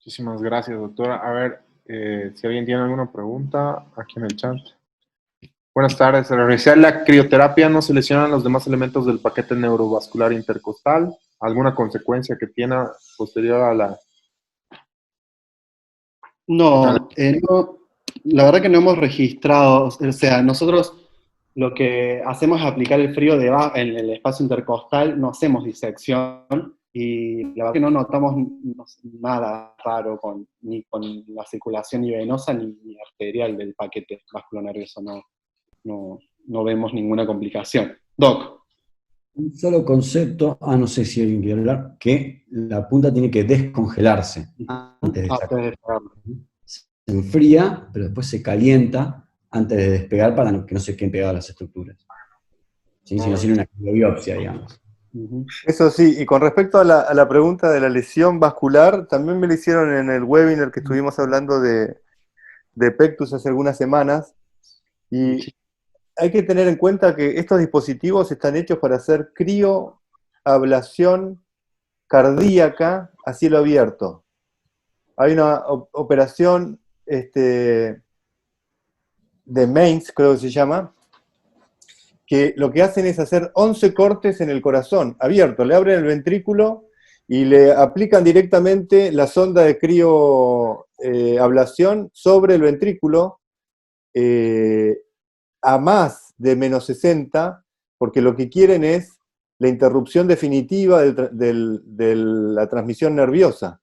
Muchísimas gracias, doctora. A ver, si alguien tiene alguna pregunta, aquí en el chat. Buenas tardes. Al realizar la crioterapia, ¿no se lesionan los demás elementos del paquete neurovascular intercostal? ¿Alguna consecuencia que tiene posterior a la...? No, no, la verdad que no hemos registrado, o sea, nosotros lo que hacemos es aplicar el frío en el espacio intercostal, no hacemos disección, y la verdad que no notamos nada raro ni con la circulación ni venosa ni arterial del paquete vasculonervioso, no vemos ninguna complicación. Doc. Un solo concepto, no sé si alguien quiere hablar, que la punta tiene que descongelarse antes de sacar. Se enfría, pero después se calienta antes de despegar para que no se queden pegadas las estructuras. ¿Sí? Si no tiene una biopsia, digamos. Eso sí, y con respecto a la pregunta de la lesión vascular, también me lo hicieron en el webinar que estuvimos hablando de Pectus hace algunas semanas, y hay que tener en cuenta que estos dispositivos están hechos para hacer crioablación cardíaca a cielo abierto. Hay una operación de Mainz, creo que se llama, que lo que hacen es hacer 11 cortes en el corazón, abierto, le abren el ventrículo y le aplican directamente la sonda de crioablación sobre el ventrículo a más de menos 60, porque lo que quieren es la interrupción definitiva de la transmisión nerviosa.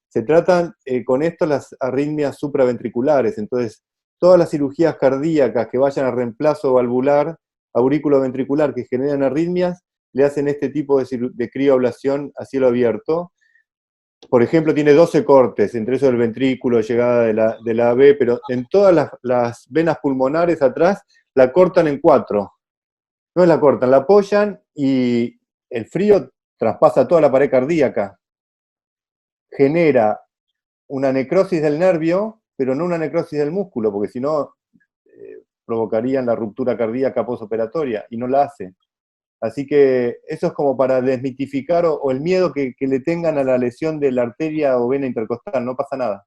Se tratan con esto las arritmias supraventriculares, entonces todas las cirugías cardíacas que vayan a reemplazo valvular, aurículo-ventricular, que generan arritmias, le hacen este tipo de crioablación a cielo abierto. Por ejemplo, tiene 12 cortes, entre eso el ventrículo, llegada de la AB, pero en todas las venas pulmonares atrás la cortan en 4. No la cortan, la apoyan y el frío traspasa toda la pared cardíaca. Genera una necrosis del nervio, pero no una necrosis del músculo, porque si no provocarían la ruptura cardíaca postoperatoria, y no la hace. Así que eso es como para desmitificar o el miedo que le tengan a la lesión de la arteria o vena intercostal, no pasa nada.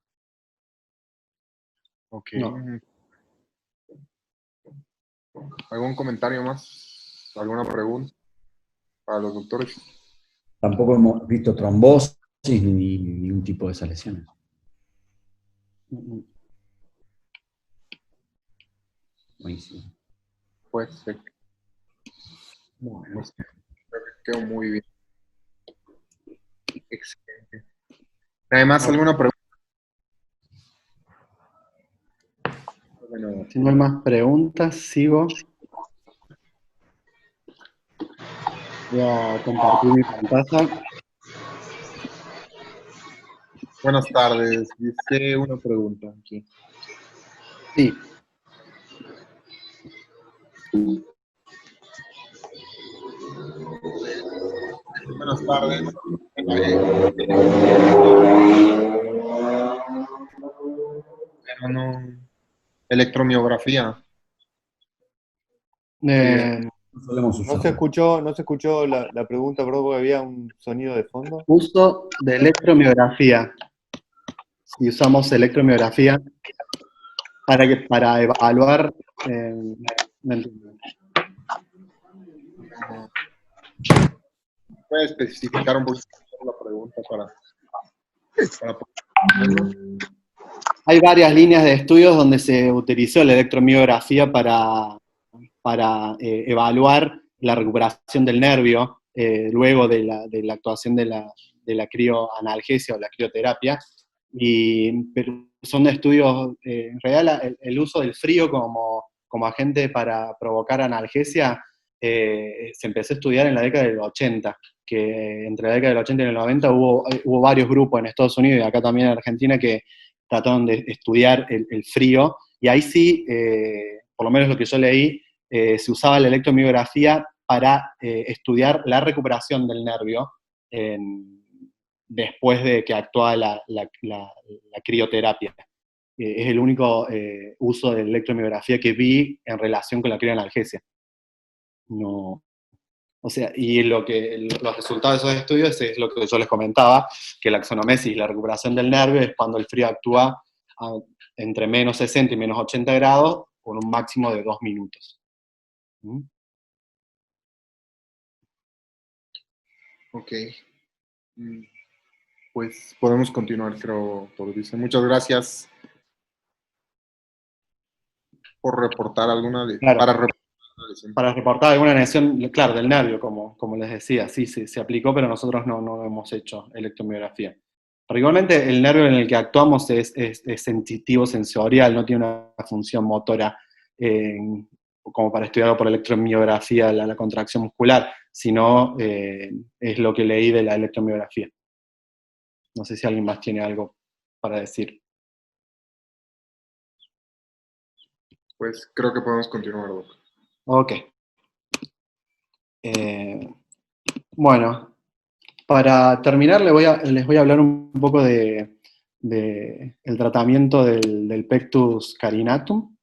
Ok. No. ¿Algún comentario más? ¿Alguna pregunta para los doctores? Tampoco hemos visto trombosis ni ningún tipo de esas lesiones. Buenísimo. Pues, Bueno. creo que quedó muy bien. Excelente. Además, ¿alguna pregunta? Bueno, Si no hay más preguntas, sigo. Voy a compartir mi pantalla. buenas tardes. Dice una pregunta aquí. Sí. Buenas tardes. Pero no. Electromiografía. No solemos No se escuchó la pregunta, bro, porque había un sonido de fondo. Uso de electromiografía. Si usamos electromiografía para evaluar. No entiendo. ¿Puede especificar un poquito la pregunta para Hay varias líneas de estudios donde se utilizó la electromiografía para evaluar la recuperación del nervio luego de la actuación de la crioanalgesia o la crioterapia. Pero son estudios, en realidad el uso del frío como agente para provocar analgesia se empezó a estudiar en la década del 80, que entre la década del 80 y el 90 hubo varios grupos en Estados Unidos y acá también en Argentina que trataron de estudiar el frío, y ahí sí, por lo menos lo que yo leí, se usaba la electromiografía para estudiar la recuperación del nervio después de que actuaba la crioterapia. Es el único uso de electromiografía que vi en relación con la crioanalgesia. No, o sea, y los resultados de esos estudios es lo que yo les comentaba, que la axonomesis, la recuperación del nervio, es cuando el frío actúa entre menos 60 y menos 80 grados con un máximo de 2 minutos. Ok. Pues podemos continuar, creo, doctor. Dice, muchas gracias por reportar alguna Claro. Para reportar alguna lesión, claro, del nervio, como les decía, sí, se aplicó, pero nosotros no hemos hecho electromiografía. Pero igualmente el nervio en el que actuamos es sensitivo sensorial, no tiene una función motora como para estudiarlo por electromiografía, la contracción muscular, sino es lo que leí de la electromiografía. No sé si alguien más tiene algo para decir. Pues creo que podemos continuar, doctor. Ok. Bueno, para terminar les voy a hablar un poco del tratamiento del pectus carinatum.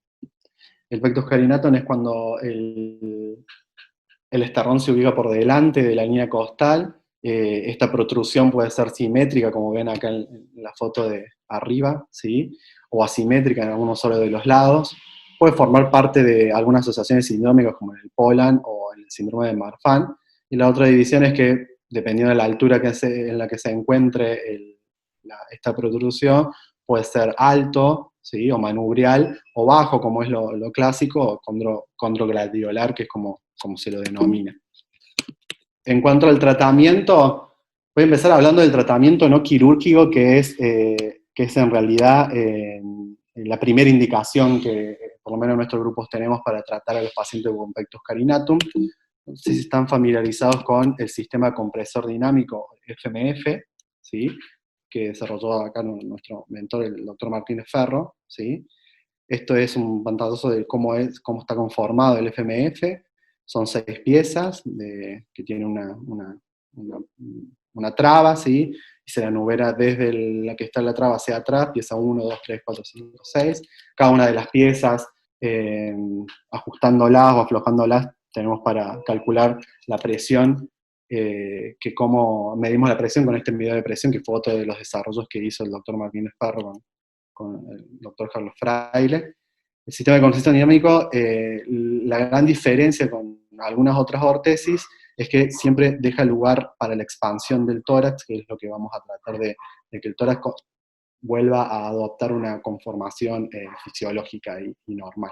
El pectus carinatum es cuando el esternón se ubica por delante de la línea costal. Esta protrusión puede ser simétrica, como ven acá en la foto de arriba, ¿sí? o asimétrica en alguno solo de los lados. Puede formar parte de algunas asociaciones sindrómicas como en el Poland o en el síndrome de Marfan. Y la otra división es que, dependiendo de la altura en la que se encuentre esta protrusión, puede ser alto, ¿sí?, o manubrial, o bajo, como es lo clásico, o condrogladiolar, que es como se lo denomina. En cuanto al tratamiento, voy a empezar hablando del tratamiento no quirúrgico, que es en realidad la primera indicación que por lo menos nuestros grupos tenemos para tratar a los pacientes con pectus carinatum. No sé si están familiarizados con el sistema compresor dinámico FMF, ¿sí?, que desarrolló acá nuestro mentor, el doctor Martínez Ferro, ¿sí? Esto es un pantallazo de cómo está conformado el FMF. Son 6 piezas que tienen una traba, ¿sí?, y se la nubera desde la que está en la traba hacia atrás, pieza 1, 2, 3, 4, 5, 6. Cada una de las piezas, ajustándolas o aflojándolas, tenemos para calcular la presión, que cómo medimos la presión con este medidor de presión, que fue otro de los desarrollos que hizo el doctor Martínez Ferro con el doctor Carlos Fraile. El sistema de compensación dinámico, la gran diferencia con algunas otras ortesis es que siempre deja lugar para la expansión del tórax, que es lo que vamos a tratar de que el tórax vuelva a adoptar una conformación fisiológica y normal.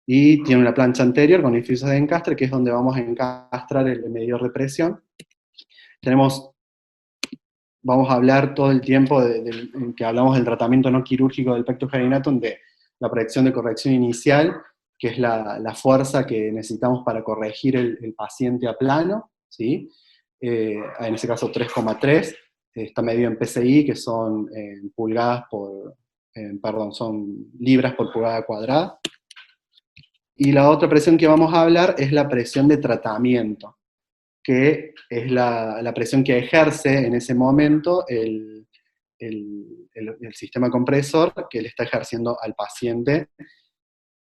Y tiene una plancha anterior con orificios de encastre, que es donde vamos a encastrar el medidor de presión. Vamos a hablar todo el tiempo, en que hablamos del tratamiento no quirúrgico del pectus carinatum, de la proyección de corrección inicial, que es la fuerza que necesitamos para corregir el paciente a plano, ¿sí? En ese caso 3,3, está medido en PSI, que son son libras por pulgada cuadrada. Y la otra presión que vamos a hablar es la presión de tratamiento, que es la presión que ejerce en ese momento el sistema compresor que le está ejerciendo al paciente,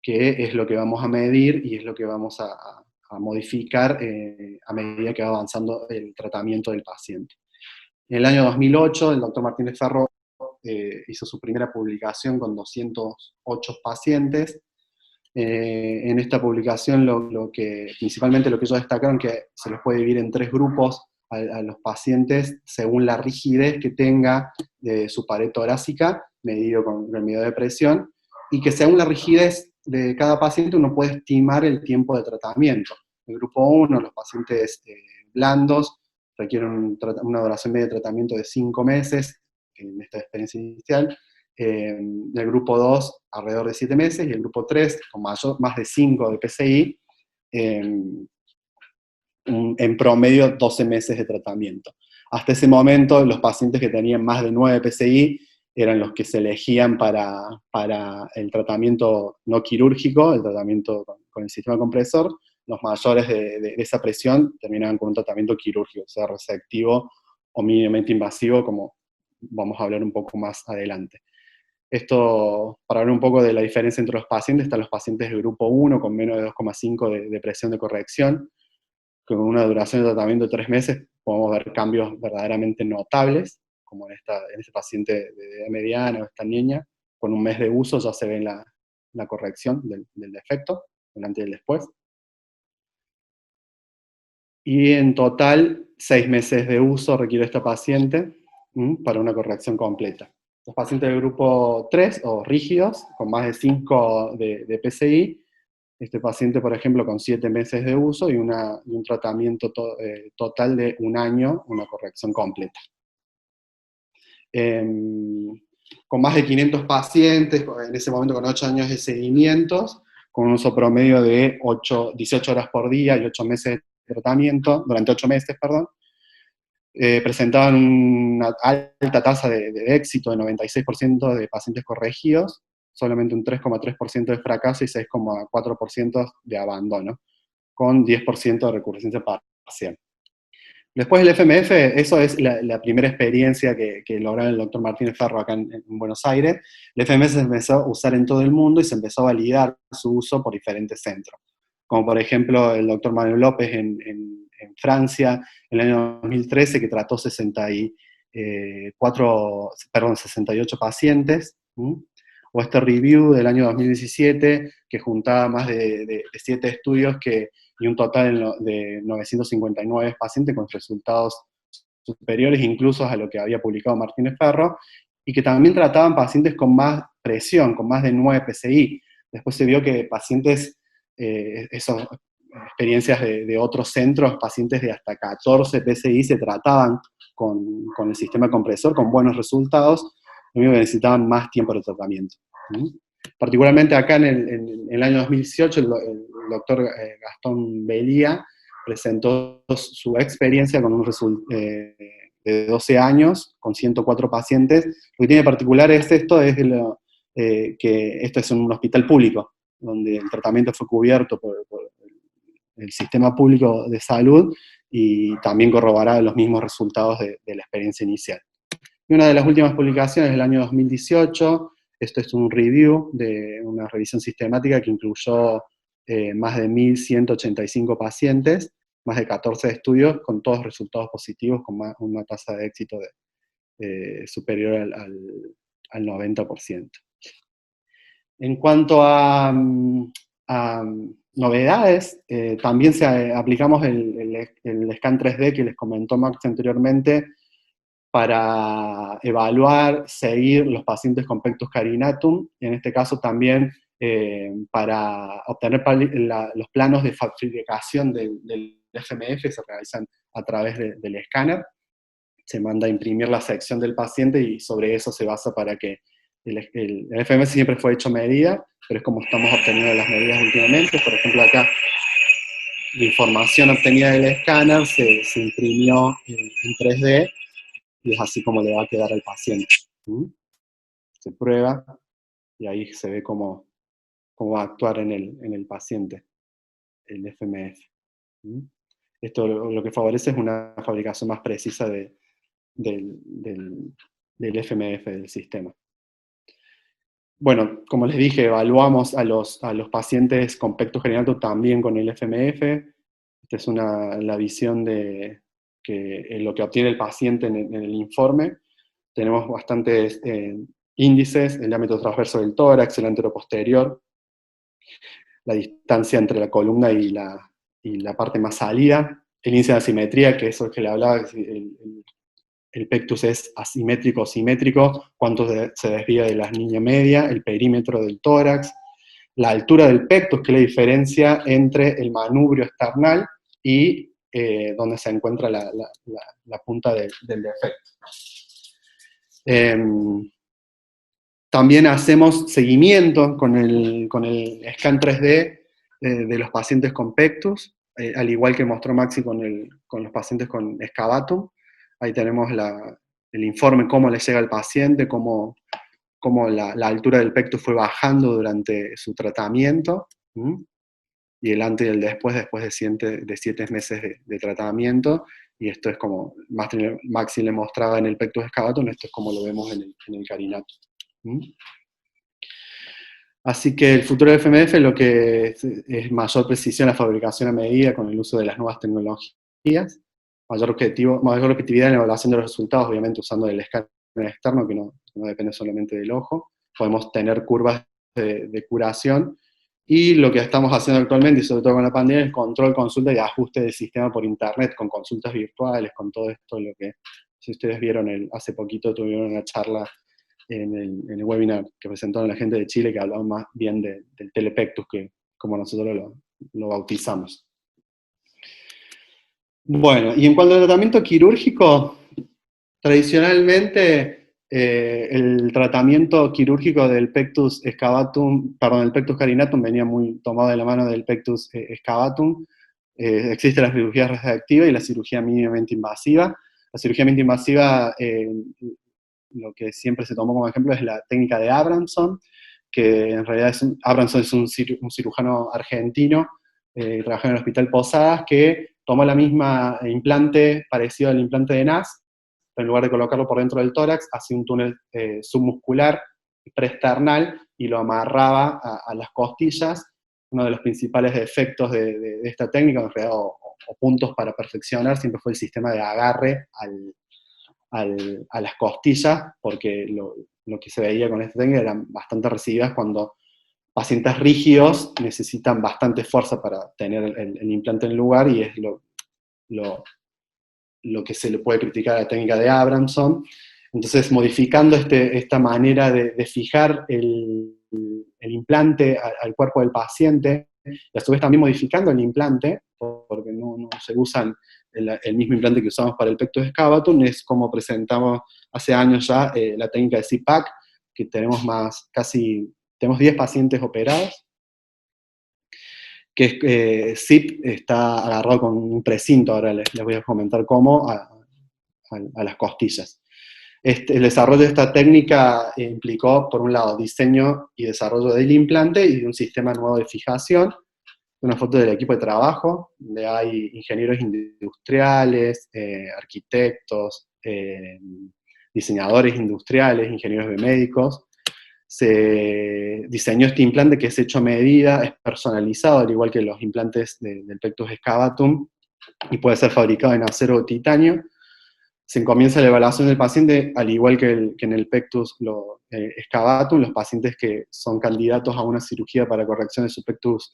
que es lo que vamos a medir y es lo que vamos a modificar a medida que va avanzando el tratamiento del paciente. En el año 2008, el doctor Martínez Ferro hizo su primera publicación con 208 pacientes. En esta publicación principalmente lo que ellos destacaron, que se los puede dividir en 3 grupos a los pacientes según la rigidez que tenga de su pared torácica, medido con el medidor de presión, y que según la rigidez de cada paciente uno puede estimar el tiempo de tratamiento. El grupo 1, los pacientes blandos, requieren una duración media de tratamiento de 5 meses, en esta experiencia inicial. El grupo 2, alrededor de 7 meses, y el grupo 3, con más de 5 de PSI, en promedio 12 meses de tratamiento. Hasta ese momento, los pacientes que tenían más de 9 PSI eran los que se elegían para el tratamiento no quirúrgico, el tratamiento con el sistema compresor. Los mayores de esa presión terminaban con un tratamiento quirúrgico, sea resectivo o mínimamente invasivo, como vamos a hablar un poco más adelante. Esto, para hablar un poco de la diferencia entre los pacientes, están los pacientes de grupo 1 con menos de 2,5 de presión de corrección, con una duración de tratamiento de 3 meses podemos ver cambios verdaderamente notables, como en este paciente de edad mediana o esta niña, con un mes de uso ya se ve la corrección del defecto, el antes y el después. Y en total, 6 meses de uso requiere esta paciente para una corrección completa. Los pacientes del grupo 3, o rígidos, con más de 5 de PSI, este paciente, por ejemplo, con 7 meses de uso y un tratamiento total de 1 año, una corrección completa. Con más de 500 pacientes, en ese momento con 8 años de seguimientos, con un uso promedio de 18 horas por día y 8 meses de tratamiento, durante 8 meses, perdón, presentaban una alta tasa de éxito de 96% de pacientes corregidos, solamente un 3,3% de fracaso y 6,4% de abandono, con 10% de recurrencia parcial. Después del FMF, eso es la primera experiencia que lograron el doctor Martínez Ferro acá en Buenos Aires. El FMF se empezó a usar en todo el mundo y se empezó a validar su uso por diferentes centros, como por ejemplo el doctor Manuel López en Francia, en el año 2013, que trató 68 pacientes, ¿Mm? O este review del año 2017, que juntaba más de 7 estudios y un total de 959 pacientes con resultados superiores incluso a lo que había publicado Martínez Ferro, y que también trataban pacientes con más presión, con más de 9 PSI. Después se vio que pacientes, esas experiencias de otros centros, pacientes de hasta 14 PSI se trataban con el sistema compresor, con buenos resultados, lo único que necesitaban más tiempo de tratamiento. ¿Mm? Particularmente acá en el año 2018, el doctor Gastón Belía presentó su experiencia con un resultado de 12 años, con 104 pacientes. Lo que tiene particular es esto, que esto es un hospital público, donde el tratamiento fue cubierto por el sistema público de salud y también corroboraba los mismos resultados de la experiencia inicial. Y una de las últimas publicaciones del año 2018, esto es un review de una revisión sistemática que incluyó más de 1.185 pacientes, más de 14 estudios, con todos resultados positivos, con una tasa de éxito superior al 90%. En cuanto a novedades, también aplicamos el scan 3D que les comentó Max anteriormente para evaluar, seguir los pacientes con pectus carinatum, y en este caso también para obtener los planos de fabricación del FMF, se realizan a través del escáner. Se manda a imprimir la sección del paciente y sobre eso se basa para que el FMF siempre fue hecho medida, pero es como estamos obteniendo las medidas últimamente. Por ejemplo, acá la información obtenida del escáner se imprimió en 3D y es así como le va a quedar al paciente. Se prueba y ahí se ve cómo va a actuar en el paciente el FMF. Esto lo que favorece es una fabricación más precisa del FMF del sistema. Bueno, como les dije, evaluamos a los pacientes con pectus carinatum también con el FMF. Esta es la visión de lo que obtiene el paciente en el informe. Tenemos bastantes índices, el diámetro transverso del tórax, el anteroposterior, la distancia entre la columna y la parte más salida, el índice de asimetría, que es eso que le hablaba, el pectus es asimétrico o simétrico, cuánto se desvía de la línea media, el perímetro del tórax, la altura del pectus, que es la diferencia entre el manubrio esternal y donde se encuentra la punta del defecto. También hacemos seguimiento con el scan 3D de los pacientes con pectus, al igual que mostró Maxi con los pacientes con excavatum. Ahí tenemos el informe, cómo le llega al paciente, cómo la altura del pectus fue bajando durante su tratamiento, y el antes y el después de 7 meses de tratamiento, y esto es como Maxi le mostraba en el pectus excavatum, esto es como lo vemos en el carinatum. Así que el futuro de FMF lo que es mayor precisión, la fabricación a medida con el uso de las nuevas tecnologías, mayor objetividad en la evaluación de los resultados, obviamente usando el escáner externo que no depende solamente del ojo. Podemos tener curvas de curación, y lo que estamos haciendo actualmente, y sobre todo con la pandemia, es control, consulta y ajuste del sistema por internet, con consultas virtuales, con todo esto, lo que, si ustedes vieron, hace poquito tuvieron una charla en el webinar que presentaron la gente de Chile, que hablaba más bien del telepectus, que como nosotros lo bautizamos. Bueno, y en cuanto al tratamiento quirúrgico, tradicionalmente el tratamiento quirúrgico del pectus carinatum venía muy tomado de la mano del pectus excavatum. Existe la cirugía radiactiva y la cirugía mínimamente invasiva. La cirugía mínimamente invasiva, lo que siempre se tomó como ejemplo es la técnica de Abramson, que en realidad Abramson es un cirujano argentino, trabajó en el Hospital Posadas, que tomó la misma implante parecido al implante de NAS, pero en lugar de colocarlo por dentro del tórax, hacía un túnel submuscular preesternal y lo amarraba a las costillas. Uno de los principales efectos de esta técnica, en realidad, o puntos para perfeccionar, siempre fue el sistema de agarre a las costillas, porque lo que se veía con esta técnica eran bastante recibidas cuando pacientes rígidos necesitan bastante fuerza para tener el implante en el lugar, y es lo que se le puede criticar a la técnica de Abramson. Entonces, modificando esta manera de fijar el implante al cuerpo del paciente, y a su vez también modificando el implante, porque no se usan el mismo implante que usamos para el pectus excavatum, es como presentamos hace años ya la técnica de CIPAC, que tenemos tenemos 10 pacientes operados, que CIP está agarrado con un precinto, ahora les voy a comentar cómo, a las costillas. El desarrollo de esta técnica implicó, por un lado, diseño y desarrollo del implante y de un sistema nuevo de fijación. Una foto del equipo de trabajo, donde hay ingenieros industriales, arquitectos, diseñadores industriales, ingenieros biomédicos. Se diseñó este implante que es hecho a medida, es personalizado, al igual que los implantes del pectus excavatum, y puede ser fabricado en acero o titanio. Se comienza la evaluación del paciente, al igual que en el pectus excavatum, los pacientes que son candidatos a una cirugía para corrección de su pectus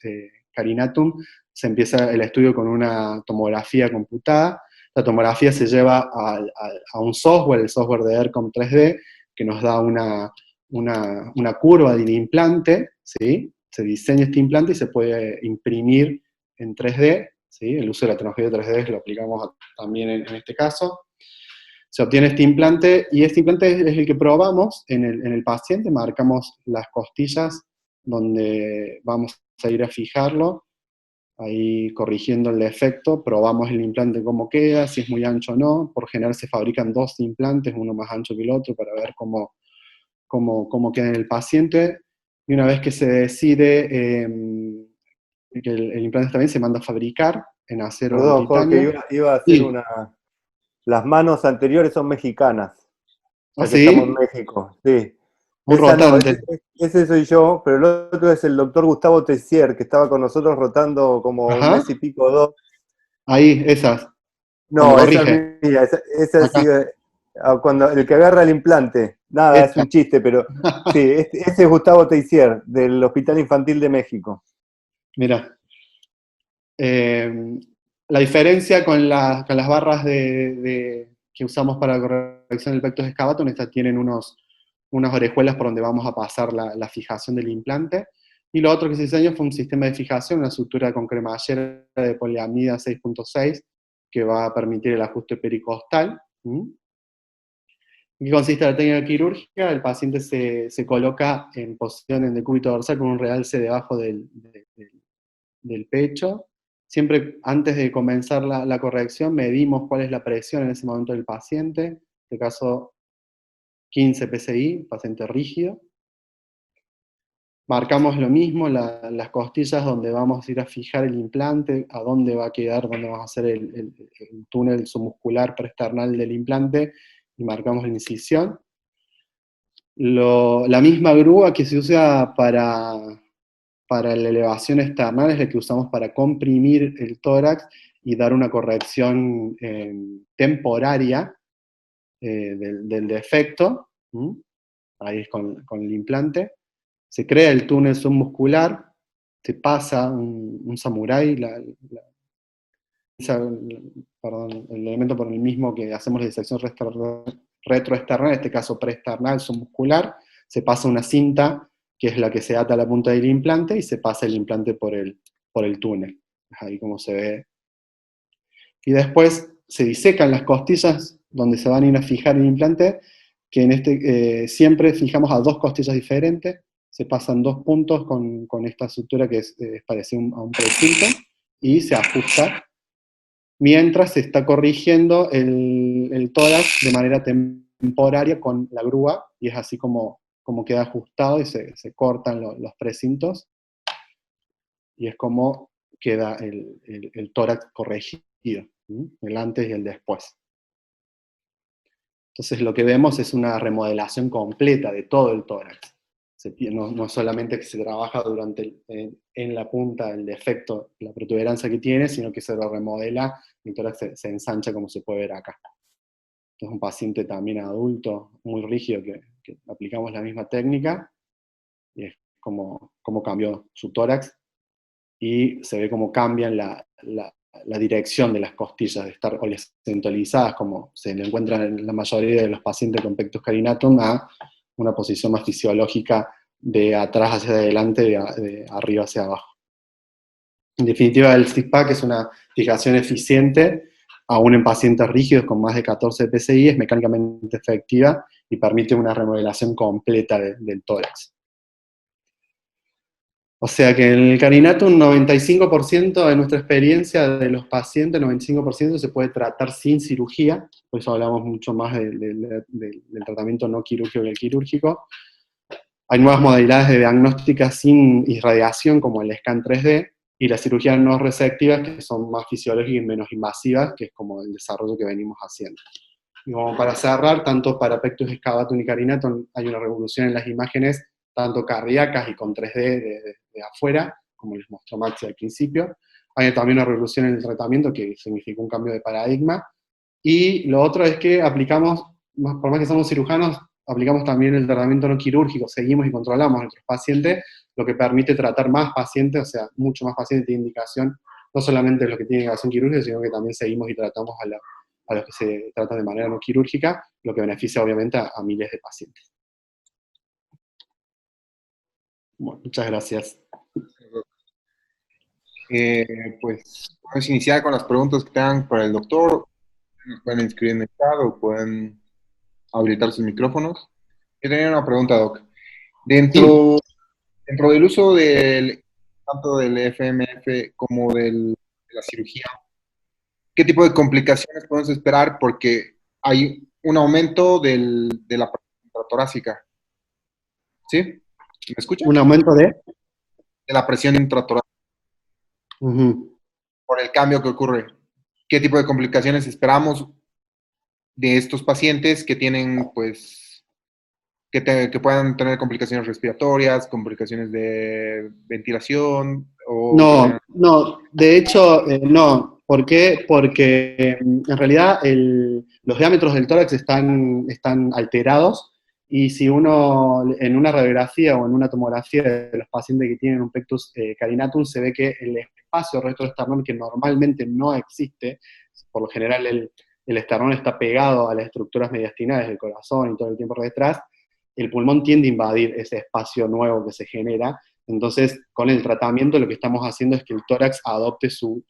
carinatum, se empieza el estudio con una tomografía computada. La tomografía se lleva a un software, el software de ERCOM 3D, que nos da una curva del implante, ¿sí? Se diseña este implante y se puede imprimir en 3D, ¿sí? El uso de la tecnología de 3D lo aplicamos también en este caso. Se obtiene este implante, y este implante es el que probamos en el paciente, marcamos las costillas donde vamos a ir a fijarlo, ahí corrigiendo el defecto, probamos el implante cómo queda, si es muy ancho o no. Por general se fabrican 2 implantes, uno más ancho que el otro, para ver cómo queda en el paciente, y una vez que se decide que el implante está bien, se manda a fabricar en acero o Perdón, titanio. Jorge, iba a hacer Sí. Las manos anteriores son mexicanas. ¿Ah, Ya que estamos en sí? México, sí. Un Esa no, rotante. ese soy yo, pero el otro es el doctor Gustavo Tessier, que estaba con nosotros rotando como un Ajá. mes y pico, 2. Ahí, esas. Cuando No, esa corrige. es mía, esa Acá. sí, cuando el que agarra el implante. Nada, es Esta. un chiste, pero sí, ese es Gustavo Tessier, del Hospital Infantil de México. Mira. La diferencia con las barras que usamos para la corrección del pectus excavatum, estas tienen unas orejuelas por donde vamos a pasar la fijación del implante. Y lo otro que se diseñó fue un sistema de fijación, una estructura con cremallera de poliamida 6.6, que va a permitir el ajuste pericostal. ¿En qué consiste la técnica quirúrgica? El paciente se coloca en posición en decúbito dorsal con un realce debajo del pecho. Siempre antes de comenzar la corrección medimos cuál es la presión en ese momento del paciente, en este caso 15 PSI, paciente rígido. Marcamos lo mismo, las costillas donde vamos a ir a fijar el implante, a dónde va a quedar, dónde vamos a hacer el túnel submuscular preesternal del implante, y marcamos la incisión. La misma grúa que se usa para la elevación externa es la que usamos para comprimir el tórax y dar una corrección temporaria del defecto. Ahí es con el implante. Se crea el túnel submuscular, se pasa un samurái, el elemento por el mismo que hacemos la disección retroesternal, en este caso preesternal submuscular, se pasa una cinta que es la que se ata a la punta del implante, y se pasa el implante por el túnel. Ahí como se ve. Y después se disecan las costillas donde se van a ir a fijar el implante, que siempre fijamos a 2 costillas diferentes, se pasan 2 puntos con esta estructura que es parecida a un precinto, y se ajusta, mientras se está corrigiendo el tórax de manera temporaria con la grúa, y es así como queda ajustado, y se cortan los precintos, y es como queda el tórax corregido, el antes y el después. Entonces lo que vemos es una remodelación completa de todo el tórax. No solamente que se trabaja en la punta el defecto, la protuberancia que tiene, sino que se lo remodela, y el tórax se ensancha como se puede ver acá. Este es un paciente también adulto, muy rígido, que aplicamos la misma técnica, y es como cambió su tórax, y se ve cómo cambian la dirección de las costillas, de estar horizontalizadas, como se le encuentra en la mayoría de los pacientes con pectus carinatum, a una posición más fisiológica de atrás hacia adelante, de arriba hacia abajo. En definitiva, el CISPAC es una fijación eficiente, aún en pacientes rígidos con más de 14 PSI, es mecánicamente efectiva y permite una remodelación completa del tórax. O sea que en el carinatum, un 95% de nuestra experiencia de los pacientes, 95% se puede tratar sin cirugía, por eso hablamos mucho más del tratamiento no quirúrgico que el quirúrgico. Hay nuevas modalidades de diagnóstica sin irradiación, como el scan 3D, y las cirugías no resectivas, que son más fisiológicas y menos invasivas, que es como el desarrollo que venimos haciendo. Y como para cerrar, tanto para pectus excavatum y carinatum hay una revolución en las imágenes, tanto cardíacas y con 3D de afuera, como les mostró Maxi al principio. Hay también una revolución en el tratamiento que significó un cambio de paradigma. Y lo otro es que aplicamos, por más que somos cirujanos, aplicamos también el tratamiento no quirúrgico, seguimos y controlamos a nuestros pacientes, lo que permite tratar más pacientes, o sea, mucho más pacientes de indicación, no solamente los que tienen indicación quirúrgica, sino que también seguimos y tratamos a los que se tratan de manera no quirúrgica, lo que beneficia obviamente a miles de pacientes. Bueno, muchas gracias. Pues vamos a iniciar con las preguntas que tengan para el doctor. Pueden inscribir en el chat o pueden habilitar sus micrófonos. Yo tenía una pregunta, Doc. Dentro del uso tanto del FMF como de la cirugía, ¿qué tipo de complicaciones podemos esperar? Porque hay un aumento de la presión intratorácica. ¿Sí? ¿Me escuchan? ¿Un aumento de? De la presión intratorácica. Por el cambio que ocurre. ¿Qué tipo de complicaciones esperamos de estos pacientes que tienen, pues, que puedan tener complicaciones respiratorias, complicaciones de ventilación? No, de hecho, no. ¿Por qué? Porque en realidad los diámetros del tórax están alterados, y si uno en una radiografía o en una tomografía de los pacientes que tienen un pectus carinatum, se ve que el espacio retroesternón, que normalmente no existe, por lo general el esternón está pegado a las estructuras mediastinales del corazón y todo el tiempo por detrás, el pulmón tiende a invadir ese espacio nuevo que se genera. Entonces, con el tratamiento lo que estamos haciendo es que el tórax adopte su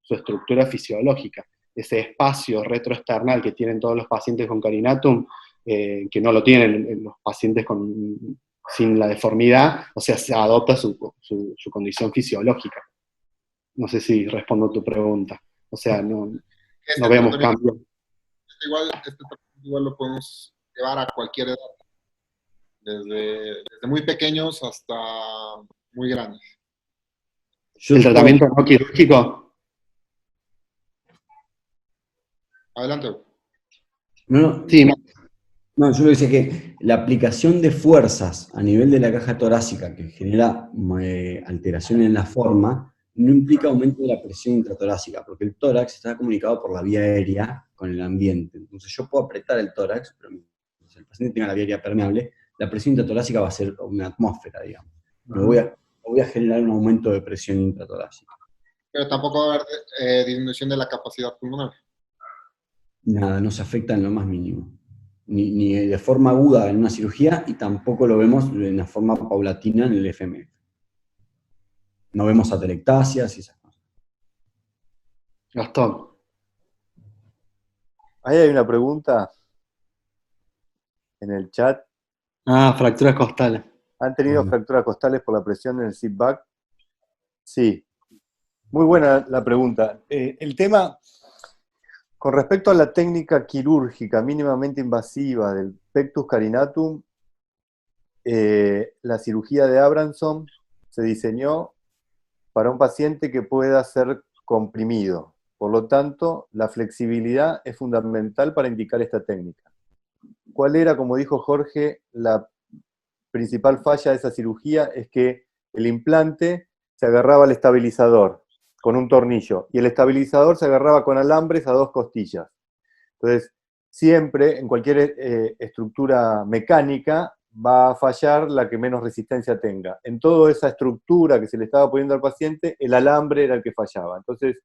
estructura fisiológica. Ese espacio retroesternal que tienen todos los pacientes con carinatum, que no lo tienen los pacientes sin la deformidad, o sea, se adopta su condición fisiológica. No sé si respondo a tu pregunta. O sea, no vemos cambios. Este tratamiento igual lo podemos llevar a cualquier edad. Desde muy pequeños hasta muy grandes. ¿El tratamiento no quirúrgico? Adelante. Sí. No, yo lo decía que la aplicación de fuerzas a nivel de la caja torácica que genera alteración en la forma no implica aumento de la presión intratorácica, porque el tórax está comunicado por la vía aérea con el ambiente. Entonces yo puedo apretar el tórax, pero si el paciente tenga la vía aérea permeable, la presión intratorácica va a ser una atmósfera, digamos. No voy a generar un aumento de presión intratorácica. Pero tampoco va a haber disminución de la capacidad pulmonar. Nada, no se afecta en lo más mínimo. Ni de forma aguda en una cirugía, y tampoco lo vemos de una forma paulatina en el FMF. No vemos atelectasias y esas cosas. Gastón. Ahí hay una pregunta en el chat. Fracturas costales. ¿Han tenido fracturas costales por la presión en el sit-back? Sí. Muy buena la pregunta. El tema, con respecto a la técnica quirúrgica mínimamente invasiva del pectus carinatum, la cirugía de Abramson se diseñó para un paciente que pueda ser comprimido. Por lo tanto, la flexibilidad es fundamental para indicar esta técnica. ¿Cuál era, como dijo Jorge, la principal falla de esa cirugía? Es que el implante se agarraba al estabilizador con un tornillo, y el estabilizador se agarraba con alambres a dos costillas. Entonces, siempre, en cualquier estructura mecánica, va a fallar la que menos resistencia tenga. En toda esa estructura que se le estaba poniendo al paciente, el alambre era el que fallaba. Entonces,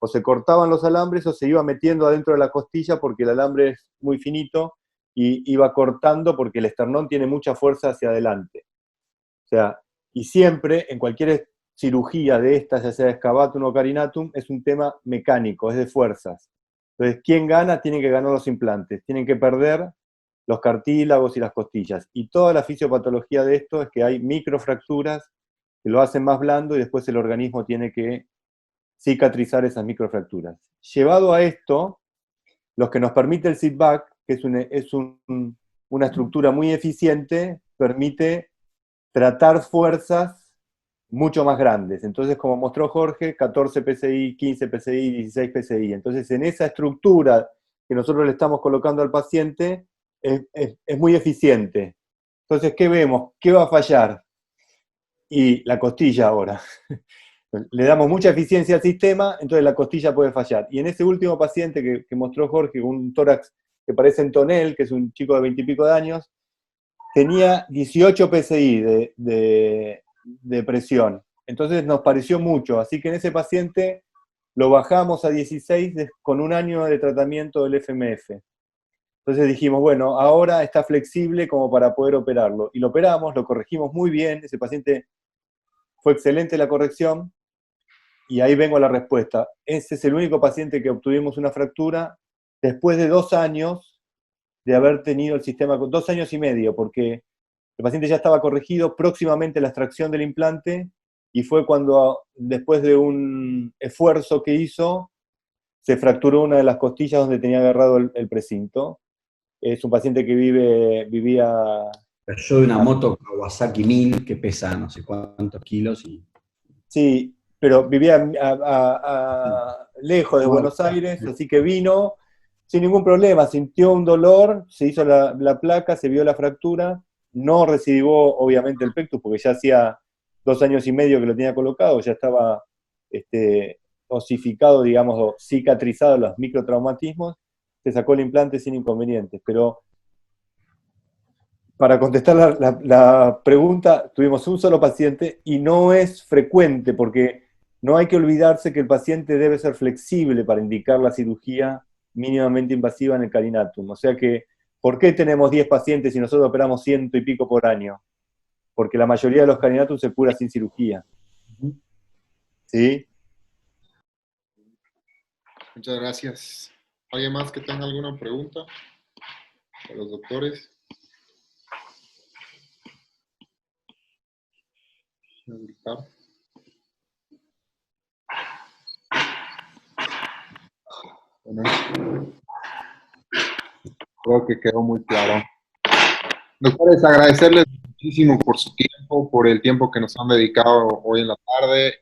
o se cortaban los alambres o se iba metiendo adentro de la costilla porque el alambre es muy finito y iba cortando porque el esternón tiene mucha fuerza hacia adelante. O sea, y siempre, en cualquier cirugía de estas, ya sea excavatum o carinatum, es un tema mecánico, es de fuerzas. Entonces, ¿quién gana? Tienen que ganar los implantes, tienen que perder los cartílagos y las costillas. Y toda la fisiopatología de esto es que hay microfracturas que lo hacen más blando y después el organismo tiene que cicatrizar esas microfracturas. Llevado a esto, lo que nos permite el sit-back, que es una estructura muy eficiente, permite tratar fuerzas mucho más grandes. Entonces, como mostró Jorge, 14 PSI, 15 PSI, 16 PSI. Entonces, en esa estructura que nosotros le estamos colocando al paciente, es muy eficiente. Entonces, ¿qué vemos? ¿Qué va a fallar? Y la costilla ahora. Le damos mucha eficiencia al sistema, entonces la costilla puede fallar. Y en ese último paciente que mostró Jorge, con un tórax que parece en tonel, que es un chico de 20 y pico de años, tenía 18 PSI de presión. Entonces nos pareció mucho, así que en ese paciente lo bajamos a 16 con un año de tratamiento del FMF. Entonces dijimos, bueno, ahora está flexible como para poder operarlo. Y lo operamos, lo corregimos muy bien, ese paciente fue excelente la corrección, y ahí vengo a la respuesta. Ese es el único paciente que obtuvimos una fractura después de 2 años de haber tenido el sistema, 2 años y medio, porque el paciente ya estaba corregido, próximamente la extracción del implante, y fue cuando, después de un esfuerzo que hizo, se fracturó una de las costillas donde tenía agarrado el precinto. Es un paciente que vivía... Yo de una moto Kawasaki 1000 que pesa no sé cuántos kilos y... Sí, pero vivía lejos de Buenos Aires, así que vino sin ningún problema, sintió un dolor, se hizo la placa, se vio la fractura, no recidivó obviamente el pectus porque ya hacía 2 años y medio que lo tenía colocado, ya estaba osificado, digamos, o cicatrizado los microtraumatismos, se sacó el implante sin inconvenientes, pero para contestar la pregunta, tuvimos un solo paciente y no es frecuente porque no hay que olvidarse que el paciente debe ser flexible para indicar la cirugía mínimamente invasiva en el carinatum. O sea que, ¿por qué tenemos 10 pacientes y nosotros operamos 100 y pico por año? Porque la mayoría de los carinatum se cura sin cirugía. ¿Sí? Muchas gracias. ¿Alguien más que tenga alguna pregunta a los doctores? Bueno, creo que quedó muy claro. Doctores, agradecerles muchísimo por su tiempo, por el tiempo que nos han dedicado hoy en la tarde.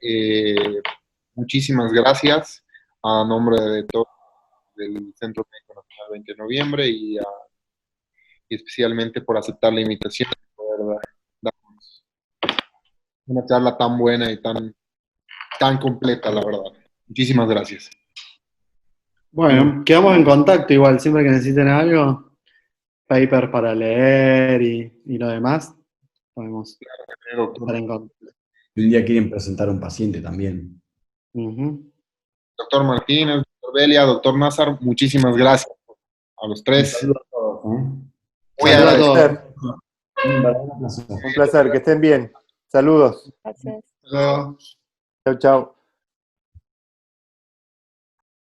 Muchísimas gracias a nombre de todo el Centro Médico Nacional 20 de Noviembre y especialmente por aceptar la invitación y poder darnos una charla tan buena y tan completa, la verdad. Muchísimas gracias. Bueno, quedamos en contacto igual, siempre que necesiten algo, paper para leer y lo demás, podemos estar en contacto. Un día quieren presentar a un paciente también. Doctor Martínez, doctor Belia, doctor Nazar, muchísimas gracias a los tres. Un saludo a todos, Muy Saludos a agradecido. todos. Un placer, que estén bien. Saludos. Gracias. Hasta luego. Chau, chau.